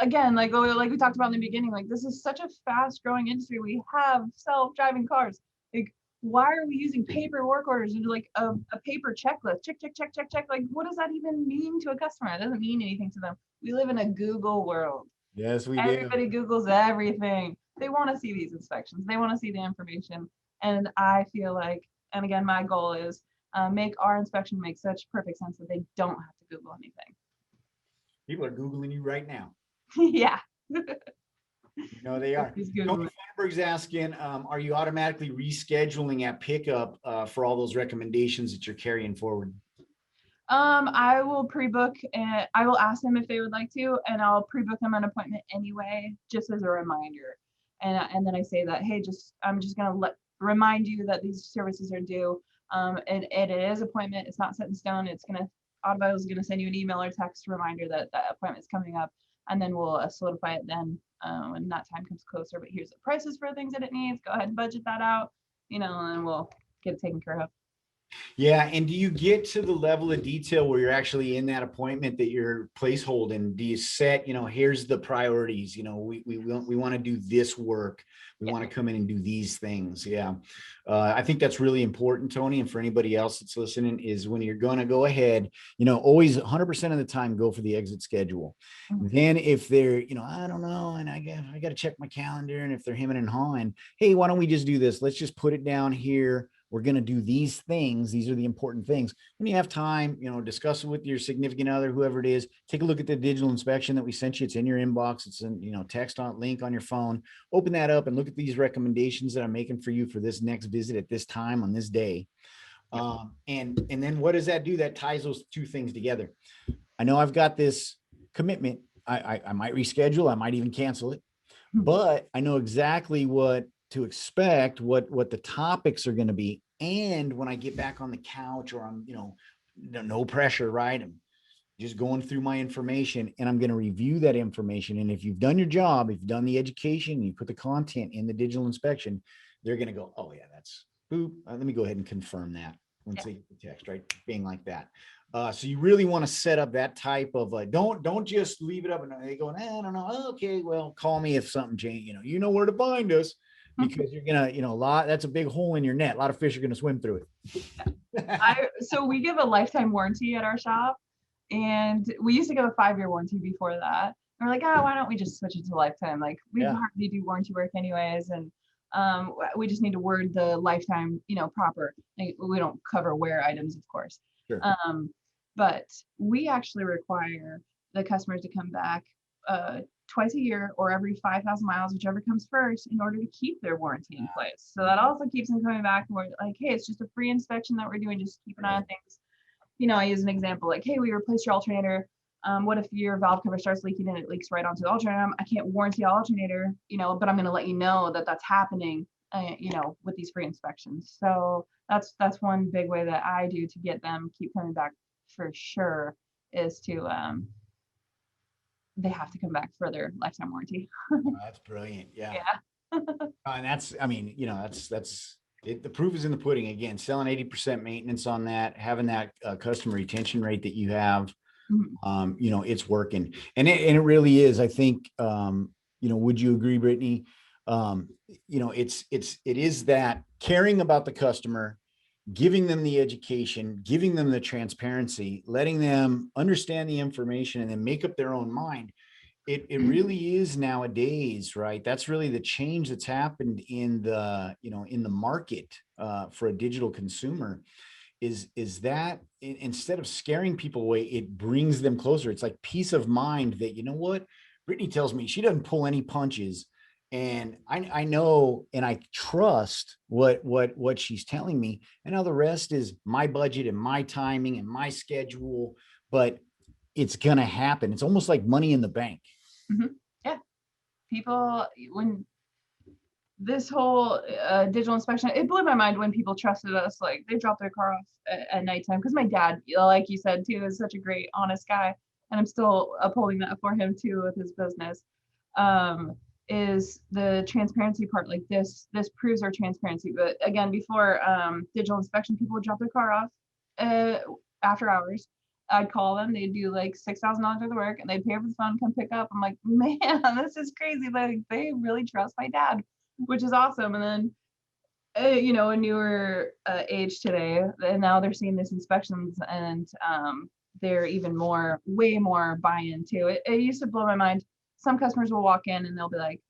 again, like we talked about in the beginning, like this is such a fast growing industry. We have self-driving cars. Like, why are we using paper work orders and like a paper checklist? Check, check, check, check, check. Like, what does that even mean to a customer? It doesn't mean anything to them. We live in a Google world. Yes, we do. Everybody Googles everything. They want to see these inspections. They want to see the information. And I feel like, and again, my goal is make our inspection make such perfect sense that they don't have to Google anything. People are Googling you right now. Yeah. No, they are. Tony Feinberg's asking, are you automatically rescheduling at pickup for all those recommendations that you're carrying forward? I will pre-book, and I will ask them if they would like to, and I'll pre-book them an appointment anyway, just as a reminder. And then I say that, hey, I'm just gonna remind you that these services are due. And it is appointment. It's not set in stone. Autobot is gonna send you an email or text reminder that that appointment is coming up, and then we'll solidify it then when that time comes closer. But here's the prices for things that it needs. Go ahead and budget that out, and we'll get it taken care of. Yeah. And do you get to the level of detail where you're actually in that appointment that you're placeholding? Do you set, here's the priorities, we want to do this work. We want to come in and do these things. Yeah. I think that's really important, Tony. And for anybody else that's listening, is when you're going to go ahead, always 100% of the time, go for the exit schedule. Mm-hmm. Then if they're, I don't know, and I got to check my calendar, and if they're hemming and hawing, hey, why don't we just do this? Let's just put it down here. We're going to do these things. These are the important things. When you have time, discuss it with your significant other, whoever it is. Take a look at the digital inspection that we sent you. It's in your inbox. It's in, text on link on your phone. Open that up and look at these recommendations that I'm making for you for this next visit at this time on this day. And then what does that do? That ties those two things together. I know I've got this commitment. I might reschedule. I might even cancel it, but I know exactly what to expect, what the topics are going to be. And when I get back on the couch, or I'm, no pressure, right? I'm just going through my information, and I'm going to review that information. And if you've done your job, if you've done the education, you put the content in the digital inspection, they're going to go, oh yeah, that's boop. Let me go ahead and confirm that once they get the text, right? Being like that. So you really want to set up that type of don't just leave it up and they go, I don't know. Okay, well, call me if something changes. You know where to find us. Because you're gonna, that's a big hole in your net. A lot of fish are gonna swim through it. So we give a lifetime warranty at our shop, and we used to give a 5-year warranty before that. And we're like, why don't we just switch it to lifetime? Like, we hardly do warranty work anyways, and we just need to word the lifetime, proper. Like, we don't cover wear items, of course. Sure. But we actually require the customers to come back twice a year or every 5,000 miles, whichever comes first, in order to keep their warranty in place. So that also keeps them coming back and we're like, hey, it's just a free inspection that we're doing. Just keep an eye on things. I use an example like, hey, we replaced your alternator. What if your valve cover starts leaking and it leaks right onto the alternator? I can't warranty the alternator, but I'm going to let you know that that's happening, with these free inspections. So that's one big way that I do to get them keep coming back for sure is to they have to come back for their lifetime warranty. That's brilliant. Yeah. Yeah. And that's, I mean, that's it. The proof is in the pudding. Again, selling 80% maintenance on that, having that customer retention rate that you have, it's working. And it really is. I think, would you agree, Brittany? It is that caring about the customer, giving them the education, giving them the transparency, letting them understand the information and then make up their own mind. It really is nowadays, right? That's really the change that's happened in the market for a digital consumer is that instead of scaring people away, it brings them closer. It's like peace of mind that, you know what, Brittany tells me she doesn't pull any punches. And I know, and I trust what she's telling me. And now the rest is my budget and my timing and my schedule, but it's going to happen. It's almost like money in the bank. Yeah. People, when this whole digital inspection, it blew my mind when people trusted us. Like they dropped their car off at nighttime. Cause my dad, like you said too, is such a great, honest guy. And I'm still upholding that for him too with his business. Is the transparency part. Like this proves our transparency. But again, before digital inspection, people would drop their car off after hours. I'd call them, they'd do like $6,000 worth of work and they'd pay for the phone, come pick up. I'm like, man, this is crazy. Like they really trust my dad, which is awesome. And then a newer age today, and now they're seeing these inspections and they're even way more buy-in to it. It used to blow my mind. Some customers will walk in and they'll be like,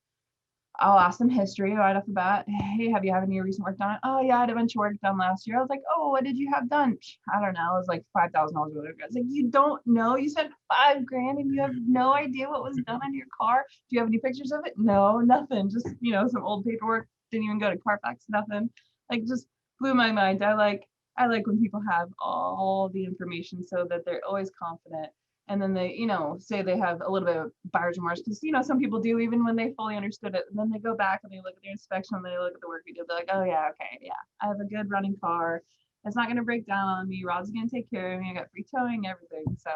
I'll ask them history right off the bat. Hey, have you had any recent work done? Oh yeah, I had a bunch of work done last year. I was like, oh, what did you have done? I don't know. It was like $5,000 worth of work. I was like, you don't know? You spent $5,000 and you have no idea what was done on your car? Do you have any pictures of it? No, nothing. Just some old paperwork. Didn't even go to Carfax. Nothing. Like just blew my mind. I like when people have all the information so that they're always confident. And then they, say they have a little bit of buyer's remorse because, some people do even when they fully understood it. And then they go back and they look at their inspection and they look at the work we did. They're like, oh yeah, okay, yeah, I have a good running car. It's not going to break down on me. Rod's going to take care of me. I got free towing, everything. So.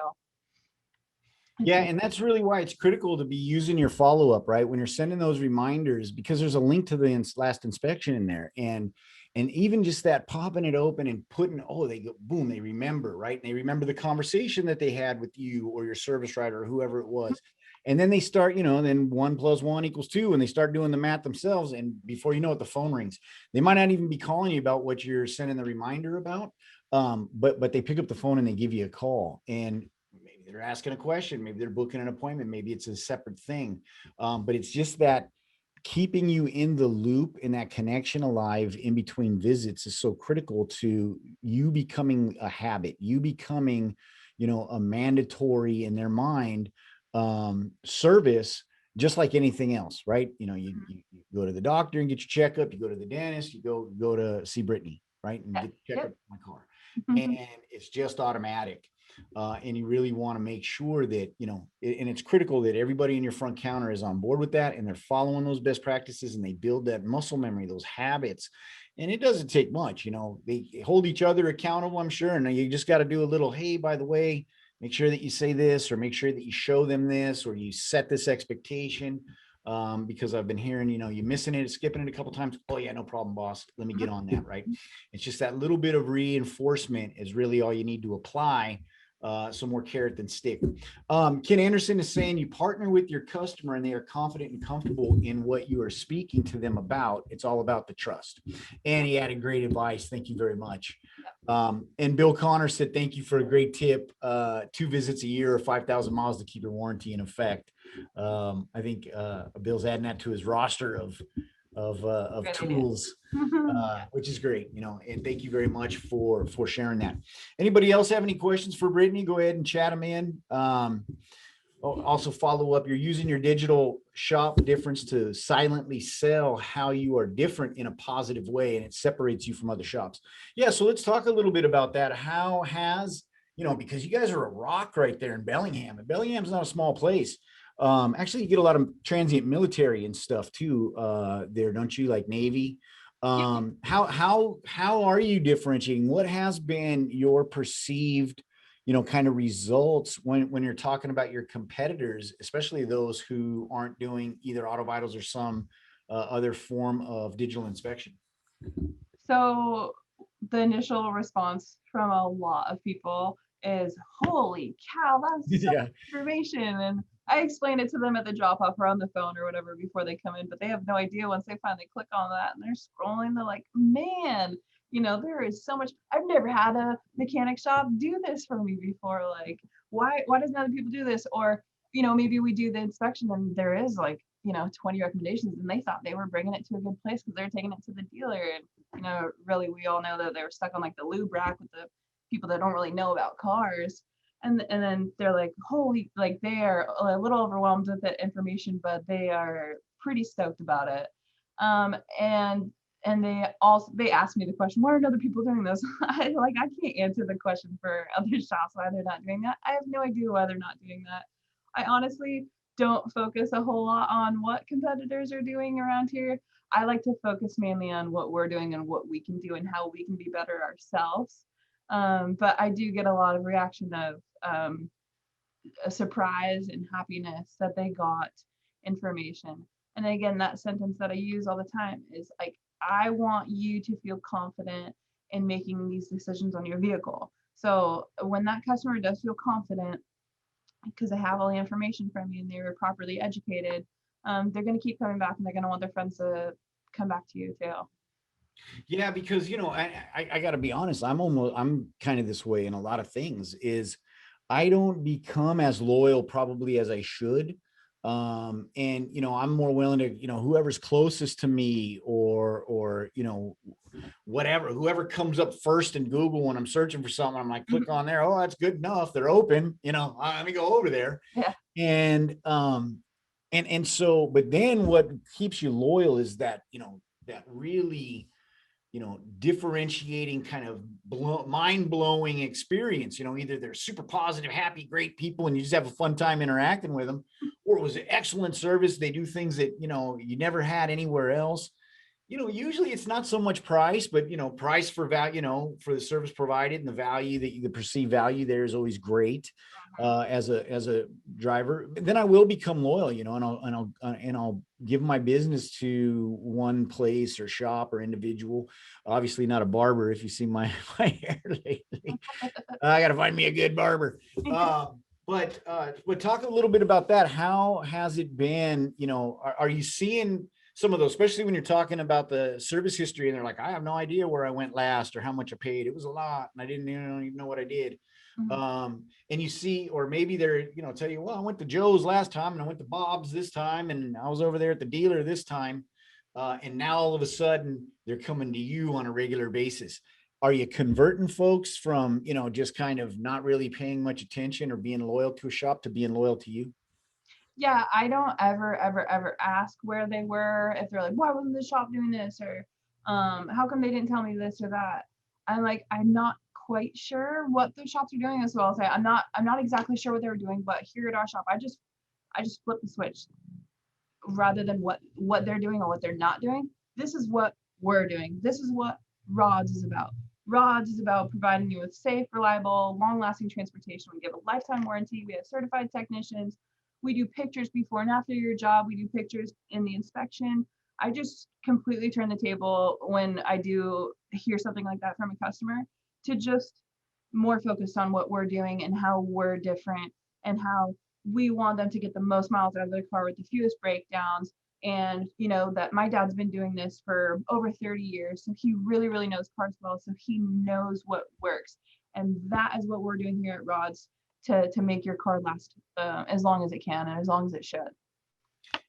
Yeah. And that's really why it's critical to be using your follow-up, right? When you're sending those reminders, because there's a link to the last inspection in there. And even just that popping it open and putting, they go, boom, they remember, right? And they remember the conversation that they had with you or your service writer or whoever it was. And then they start, then 1 + 1 = 2, and they start doing the math themselves. And before you know it, the phone rings. They might not even be calling you about what you're sending the reminder about. But they pick up the phone and they give you a call, and maybe they're asking a question, maybe they're booking an appointment, maybe it's a separate thing. But it's just that keeping you in the loop and that connection alive in between visits is so critical to you becoming a habit, you becoming, a mandatory in their mind service, just like anything else, right? You go to the doctor and get your checkup, you go to the dentist, you go to see Brittany, right? And get the checkup in my car. And it's just automatic. And you really want to make sure that, and it's critical that everybody in your front counter is on board with that and they're following those best practices and they build that muscle memory, those habits. And it doesn't take much, they hold each other accountable, I'm sure. And you just got to do a little, hey, by the way, make sure that you say this, or make sure that you show them this, or you set this expectation. Because I've been hearing, you missing it, skipping it a couple of times. Oh yeah, no problem, boss. Let me get on that. Right. It's just that little bit of reinforcement is really all you need to apply. So more carrot than stick. Ken Anderson is saying you partner with your customer and they are confident and comfortable in what you are speaking to them about. It's all about the trust. And he added great advice. Thank you very much. And Bill Connor said, thank you for a great tip. 2 visits a year or 5,000 miles to keep your warranty in effect. I think Bill's adding that to his roster of tools, which is great, and thank you very much for sharing that. Anybody else have any questions for Brittany? Go ahead and chat them in. also follow up, you're using your digital shop difference to silently sell how you are different in a positive way, and it separates you from other shops. Yeah, so let's talk a little bit about that. How has, because you guys are a rock right there in Bellingham, and Bellingham's not a small place. Actually, you get a lot of transient military and stuff too there, don't you? Like Navy. How are you differentiating? What has been your perceived, kind of results when you're talking about your competitors, especially those who aren't doing either auto vitals or some other form of digital inspection? So the initial response from a lot of people is, holy cow, that's so Yeah. much information. And I explain it to them at the drop off or on the phone or whatever before they come in, but they have no idea once they finally click on that and they're scrolling. They're like, man, there is so much. I've never had a mechanic shop do this for me before. Like, why doesn't other people do this? Or, maybe we do the inspection and there is like, 20 recommendations and they thought they were bringing it to a good place because they're taking it to the dealer. And really, we all know that they were stuck on like the lube rack with the people that don't really know about cars. And then they're like, holy, like they are a little overwhelmed with the information, but they are pretty stoked about it. And they asked me the question, why aren't other people doing this? I can't answer the question for other shops why they're not doing that. I have no idea why they're not doing that. I honestly don't focus a whole lot on what competitors are doing around here. I like to focus mainly on what we're doing and what we can do and how we can be better ourselves. But I do get a lot of reaction of a surprise and happiness that they got information. And again, that sentence that I use all the time is like, I want you to feel confident in making these decisions on your vehicle. So when that customer does feel confident because they have all the information from you and they were properly educated, they're going to keep coming back and they're going to want their friends to come back to you too. Yeah, because I got to be honest, I'm kind of this way in a lot of things. Is I don't become as loyal probably as I should. And I'm more willing to, whoever's closest to me or whoever comes up first in Google when I'm searching for something, I'm like, click on there. Oh, that's good enough. They're open, let me go over there. Yeah. And so, but then what keeps you loyal is that, that really, differentiating kind of mind-blowing experience. Either they're super positive, happy, great people, and you just have a fun time interacting with them, or it was an excellent service. They do things that, you never had anywhere else. Usually it's not so much price, but, price for value, for the service provided and the value the perceived value there is always great. As a driver, then I will become loyal, and I'll give my business to one place or shop or individual. Obviously not a barber. If you see my hair lately, I got to find me a good barber. But talk a little bit about that. How has it been? Are you seeing some of those, especially when you're talking about the service history and they're like, I have no idea where I went last or how much I paid. It was a lot and I didn't even know what I did. And you see, or maybe they're, tell you, well, I went to Joe's last time and I went to Bob's this time and I was over there at the dealer this time. And now all of a sudden they're coming to you on a regular basis. Are you converting folks from, just kind of not really paying much attention or being loyal to a shop to being loyal to you? Yeah, I don't ever ask where they were. If they're like, why wasn't the shop doing this? Or how come they didn't tell me this or that? I'm not quite sure what the shops are doing as well. I'll say I'm not exactly sure what they were doing, but here at our shop, I just flip the switch rather than what they're doing or what they're not doing. This is what we're doing. This is what Rods is about. Rods is about providing you with safe, reliable, long-lasting transportation. We give a lifetime warranty. We have certified technicians. We do pictures before and after your job. We do pictures in the inspection. I just completely turn the table when I do hear something like that from a customer to just more focused on what we're doing and how we're different and how we want them to get the most miles out of their car with the fewest breakdowns. And that my dad's been doing this for over 30 years, so he really knows cars well, so he knows what works. And that is what we're doing here at Rods to make your car last as long as it can and as long as it should.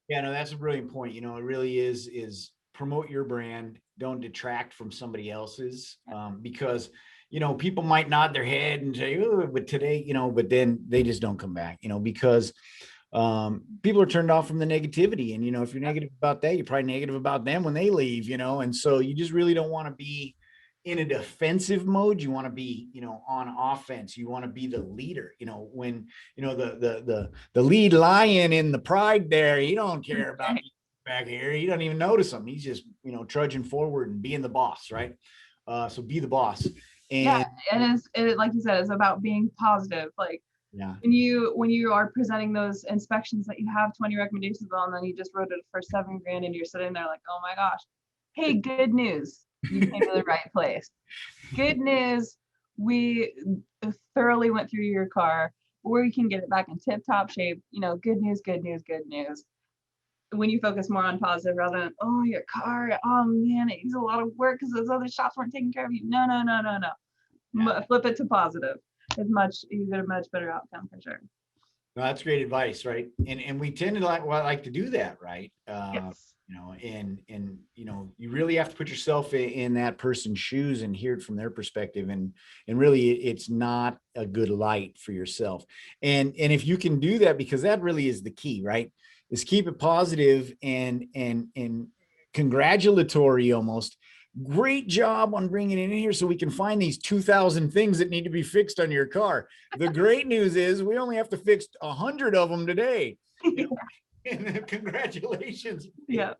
Yeah, no, that's a brilliant point. It really is promote your brand. Don't detract from somebody else's, because people might nod their head and say, oh, but today, but then they just don't come back, because people are turned off from the negativity. And, if you're negative about that, you're probably negative about them when they leave, and so you just really don't want to be in a defensive mode. You want to be, on offense. You want to be the leader, when, the lead lion in the pride there, he don't care about back here. He doesn't even notice them. He's just, trudging forward and being the boss. Right. So be the boss. And it like you said, it's about being positive. Like, yeah, when you are presenting those inspections that you have 20 recommendations on, then you just wrote it for $7,000 and you're sitting there like, oh my gosh, hey, good news, you came to the right place. Good news, we thoroughly went through your car, we can get it back in tip-top shape. Good news, good news, good news. When you focus more on positive rather than, oh, your car, oh man, it needs a lot of work because those other shops weren't taking care of you. No. Yeah. Flip it to positive. You get a much better outcome for sure. No, that's great advice, right? And we tend to like to do that, right? Yes. And you really have to put yourself in that person's shoes and hear it from their perspective. And really, it's not a good light for yourself. And if you can do that, because that really is the key, right? Is keep it positive and congratulatory almost. Great job on bringing it in here so we can find these 2,000 things that need to be fixed on your car. The great news is we only have to fix 100 of them today. And congratulations. Yeah.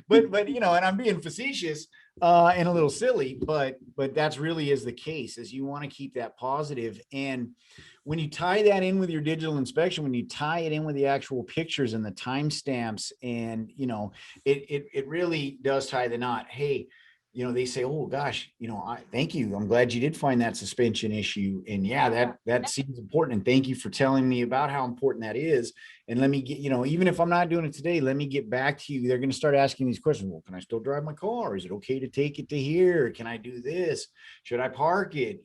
But and I'm being facetious and a little silly, but that's really is the case, is you want to keep that positive. And when you tie that in with your digital inspection, when you tie it in with the actual pictures and the timestamps, and it really does tie the knot. Hey, they say, oh gosh, thank you. I'm glad you did find that suspension issue. And yeah, that seems important. And thank you for telling me about how important that is. And let me get, even if I'm not doing it today, let me get back to you. They're going to start asking these questions. Well, can I still drive my car? Is it okay to take it to here? Can I do this? Should I park it?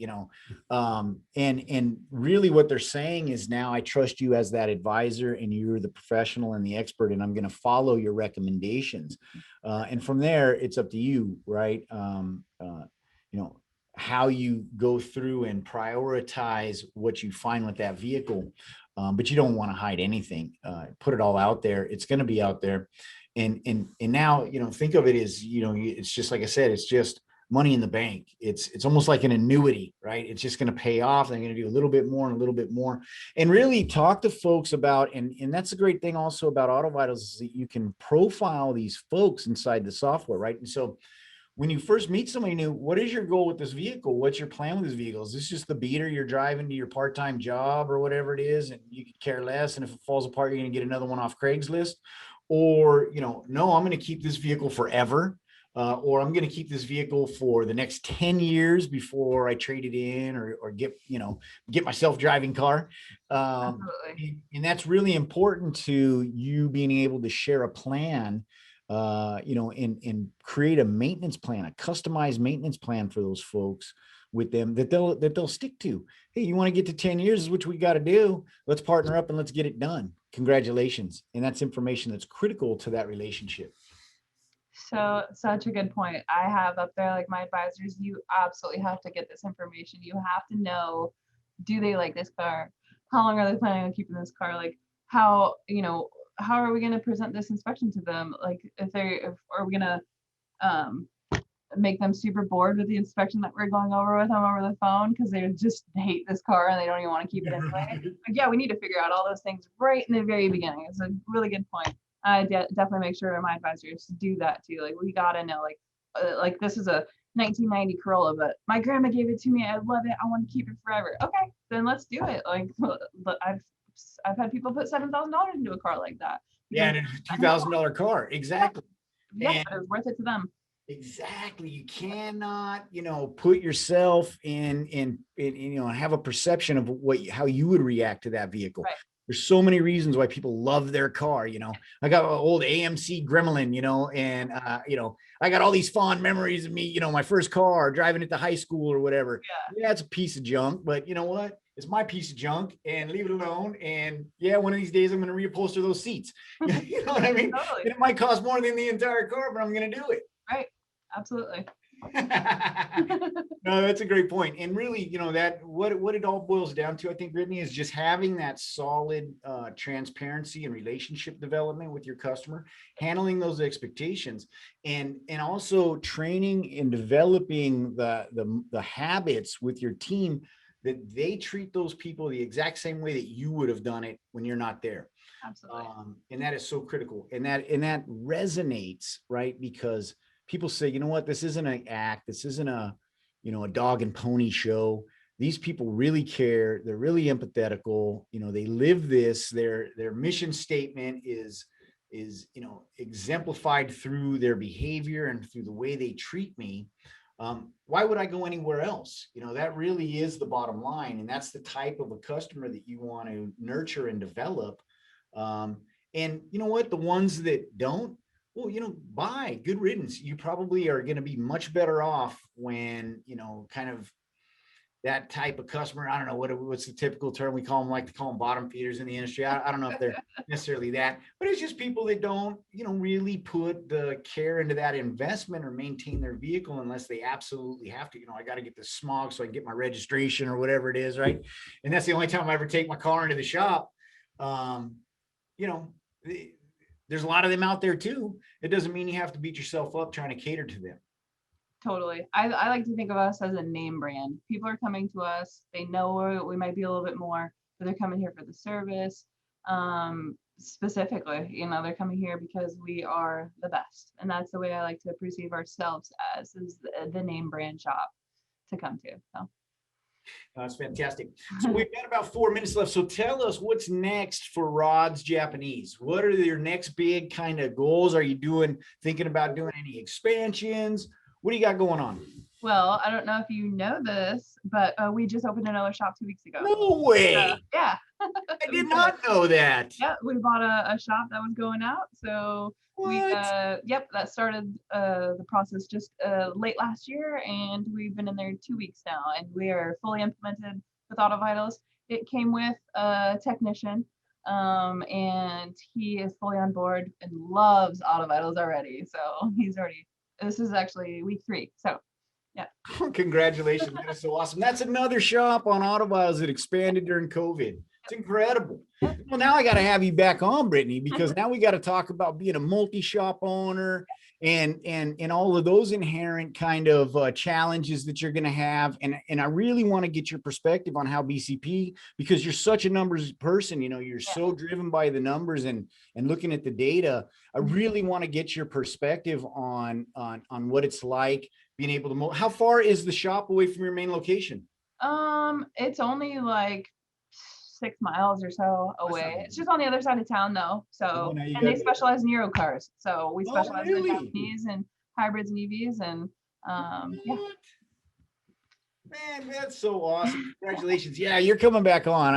And really what they're saying is, now I trust you as that advisor, and you're the professional and the expert, and I'm going to follow your recommendations. And from there, it's up to you, right? How you go through and prioritize what you find with that vehicle. But you don't want to hide anything. Put it all out there. It's going to be out there. And now, think of it as, it's just, like I said, it's just money in the bank. It's almost like an annuity, right? It's just going to pay off. They're going to do a little bit more and a little bit more, and really talk to folks about, and that's a great thing also about AutoVitals, is that you can profile these folks inside the software, right? And so when you first meet somebody new, what is your goal with this vehicle? What's your plan with this vehicle? Is this just the beater you're driving to your part-time job or whatever it is, and you could care less, and if it falls apart, you're going to get another one off Craigslist? Or, no, I'm going to keep this vehicle forever. Or I'm going to keep this vehicle for the next 10 years before I trade it in or get my self-driving car. And that's really important to you being able to share a plan, and create a maintenance plan, a customized maintenance plan for those folks with them that they'll stick to. Hey, you want to get to 10 years, is what we got to do. Let's partner up and let's get it done. Congratulations. And that's information that's critical to that relationship. So such a good point. I have up there, like, my advisors, you absolutely have to get this information. You have to know, do they like this car? How long are they planning on keeping this car? Like, how are we going to present this inspection to them? Like, are we going to make them super bored with the inspection that we're going over with them over the phone because they just hate this car and they don't even want to keep it anyway? Like, yeah, we need to figure out all those things right in the very beginning. It's a really good point. I definitely make sure my advisors do that too. Like, we gotta know, like this is a 1990 Corolla, but my grandma gave it to me. I love it. I want to keep it forever. Okay, then let's do it. Like, I've had people put $7,000 into a car like that. Yeah, and a $2,000 car, exactly. Yeah, but it was worth it to them. Exactly. You cannot, put yourself in have a perception of how you would react to that vehicle. Right. There's so many reasons why people love their car. I got an old AMC Gremlin, and I got all these fond memories of me, my first car, driving it to high school or whatever. Yeah, it's a piece of junk, but you know what? It's my piece of junk, and leave it alone. And yeah, one of these days I'm going to reupholster those seats. You know what I mean? Totally. It might cost more than the entire car, but I'm going to do it. Right. Absolutely. No, that's a great point. And really, that what it all boils down to, I think, Brittany, is just having that solid transparency and relationship development with your customer, handling those expectations, and also training and developing the habits with your team that they treat those people the exact same way that you would have done it when you're not there. Absolutely. And that is so critical. And that resonates, right? Because people say, you know what, this isn't an act, this isn't a dog and pony show. These people really care. They're really empathetical. They live this. Their mission statement is exemplified through their behavior and through the way they treat me. Why would I go anywhere else? That really is the bottom line. And that's the type of a customer that you want to nurture and develop. And you know what? The ones that don't, well, bye, good riddance. You probably are going to be much better off when, kind of that type of customer. I don't know what's the typical term we call them, like to call them bottom feeders in the industry. I don't know if they're necessarily that, but it's just people that don't, really put the care into that investment or maintain their vehicle unless they absolutely have to. I got to get the smog so I can get my registration or whatever it is, right? And that's the only time I ever take my car into the shop. There's a lot of them out there too. It doesn't mean you have to beat yourself up trying to cater to them. Totally. I like to think of us as a name brand. People are coming to us. They know we might be a little bit more, but they're coming here for the service. Specifically, they're coming here because we are the best. And that's the way I like to perceive ourselves as, is the name brand shop to come to. So. That's fantastic. So we've got about 4 minutes left. So tell us what's next for Rod's Japanese. What are your next big kind of goals? Are you thinking about doing any expansions? What do you got going on? Well, I don't know if you know this, but we just opened another shop 2 weeks ago. No way. Yeah. I did not know that. Yeah, we bought a shop that was going out. So that started the process just late last year, and we've been in there 2 weeks now, and we are fully implemented with Auto Vitals. It came with a technician, and he is fully on board and loves Auto Vitals already. So this is actually week 3. So yeah. Congratulations. That is so awesome. That's another shop on Auto Vitals that expanded during COVID. It's incredible. Well, now I got to have you back on, Brittany, because now we got to talk about being a multi-shop owner and all of those inherent kind of challenges that you're going to have. And I really want to get your perspective on how BCP, because you're such a numbers person, you're so driven by the numbers and looking at the data. I really want to get your perspective on what it's like being able to how far is the shop away from your main location? It's only like 6 miles or so away. It's just on the other side of town though. So, and they specialize in Euro cars. So we specialize in Japanese and hybrids and EVs, and yeah. Man, that's so awesome. Congratulations. Yeah, you're coming back on.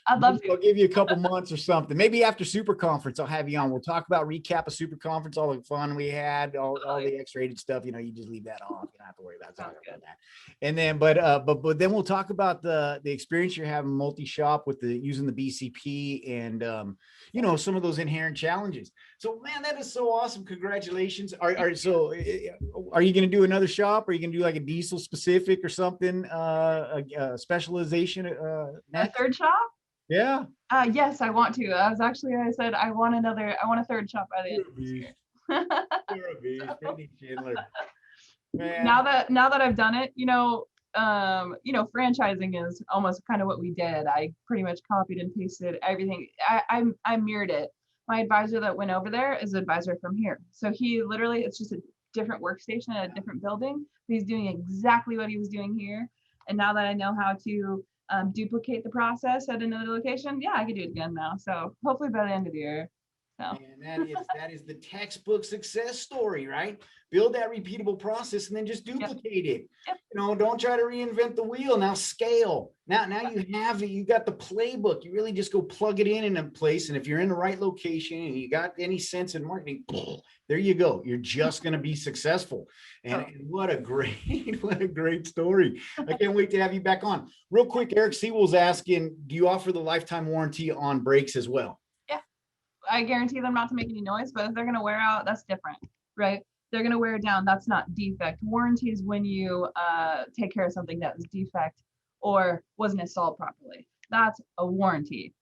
I'd love to. I'll give you a couple months or something. Maybe after Super Conference, I'll have you on. We'll talk about recap of Super Conference, all the fun we had, all the X-rated stuff. You just leave that off. You don't have to worry about talking about that. And then, but then we'll talk about the experience you're having multi-shop with using the BCP and some of those inherent challenges. So, man, that is so awesome. Congratulations. Are you going to do another shop? Are you going to do like a diesel specific or something? A specialization? A third shop? Yeah. Yes, I want to. I said I want a third shop by the end of this year. You're a beast, Brittany Schindler. Man. Now that I've done it, franchising is almost kind of what we did. I pretty much copied and pasted everything. I mirrored it. My advisor that went over there is an advisor from here. So he literally, it's just a different workstation at a different building. He's doing exactly what he was doing here. And now that I know how to duplicate the process at another location, I can do it again now. So hopefully by the end of the year. So. And that is the textbook success story, right? Build that repeatable process and then just duplicate it. Yep. Don't try to reinvent the wheel. Now scale. Now you have it. You got the playbook. You really just go plug it in a place. And if you're in the right location and you got any sense in marketing, there you go. You're just going to be successful. And what a great story. I can't wait to have you back on. Real quick, Eric Sewell's asking, do you offer the lifetime warranty on brakes as well? I guarantee them not to make any noise, but if they're going to wear out, that's different, right? they're going to wear it down. That's not defect. Warranty is when you take care of something that was defect or wasn't installed properly. That's a warranty.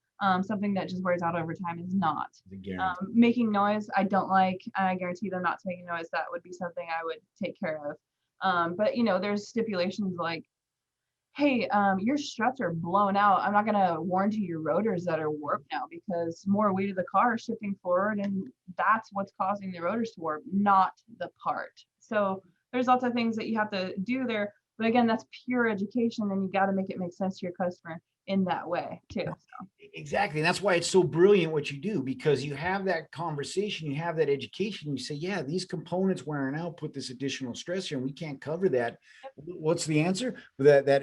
Something that just wears out over time is not. Making noise, I don't like. I guarantee them not to make noise. That would be something I would take care of. But there's stipulations like, hey, your struts are blown out. I'm not gonna warranty your rotors that are warped now because more weight of the car is shifting forward, and that's what's causing the rotors to warp, not the part. So there's lots of things that you have to do there. But again, that's pure education, and you got to make it make sense to your customer in that way too. So. Exactly. And that's why it's so brilliant what you do, because you have that conversation, you have that education, you say, yeah, these components wearing out put this additional stress here and we can't cover that. What's the answer? That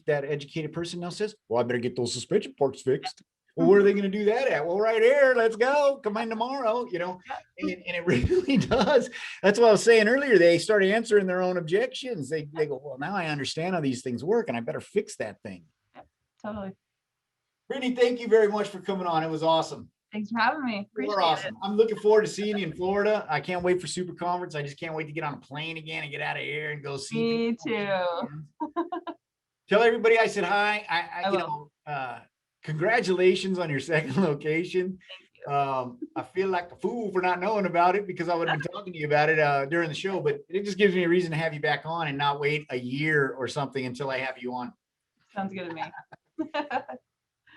educated person now says, well, I better get those suspension parts fixed. Well, where are they going to do that at? Well, right here, let's go. Come in tomorrow, and it really does. That's what I was saying earlier. They start answering their own objections. They go, well, now I understand how these things work and I better fix that thing. Yeah, totally. Brittany, thank you very much for coming on. It was awesome. Thanks for having me. You're awesome. I'm looking forward to seeing you in Florida. I can't wait for Super Conference. I just can't wait to get on a plane again and get out of here and go see. Me too. Tell everybody I said hi. Congratulations on your second location. I feel like a fool for not knowing about it because I would have been talking to you about it during the show, but it just gives me a reason to have you back on and not wait a year or something until I have you on. Sounds good to me.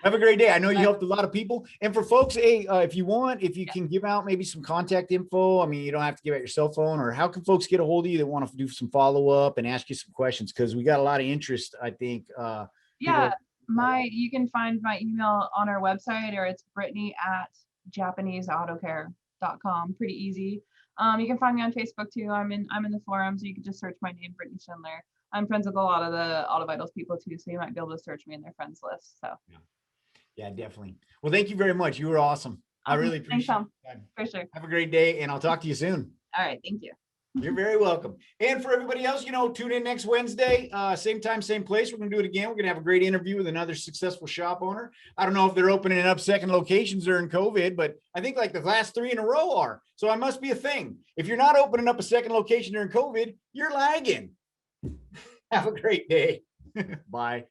Have a great day. I know you helped a lot of people. And for folks, if you can give out maybe some contact info. I mean, you don't have to give out your cell phone, or how can folks get a hold of you that want to do some follow-up and ask you some questions? Because we got a lot of interest, I think. You can find my email on our website, or it's Brittany@JapaneseAutoCare.com. Pretty easy. You can find me on Facebook too. I'm in the forums. You can just search my name, Brittany Schindler. I'm friends with a lot of the Auto Vitals people too, so you might be able to search me in their friends list. So. Yeah, definitely. Well, thank you very much. You were awesome. I really appreciate it. For sure. Have a great day, and I'll talk to you soon. All right. Thank you. You're very welcome. And for everybody else, tune in next Wednesday, same time, same place. We're going to do it again. We're going to have a great interview with another successful shop owner. I don't know if they're opening up second locations during COVID, but I think like the last 3 in a row are. So I must be a thing. If you're not opening up a second location during COVID, you're lagging. Have a great day. Bye.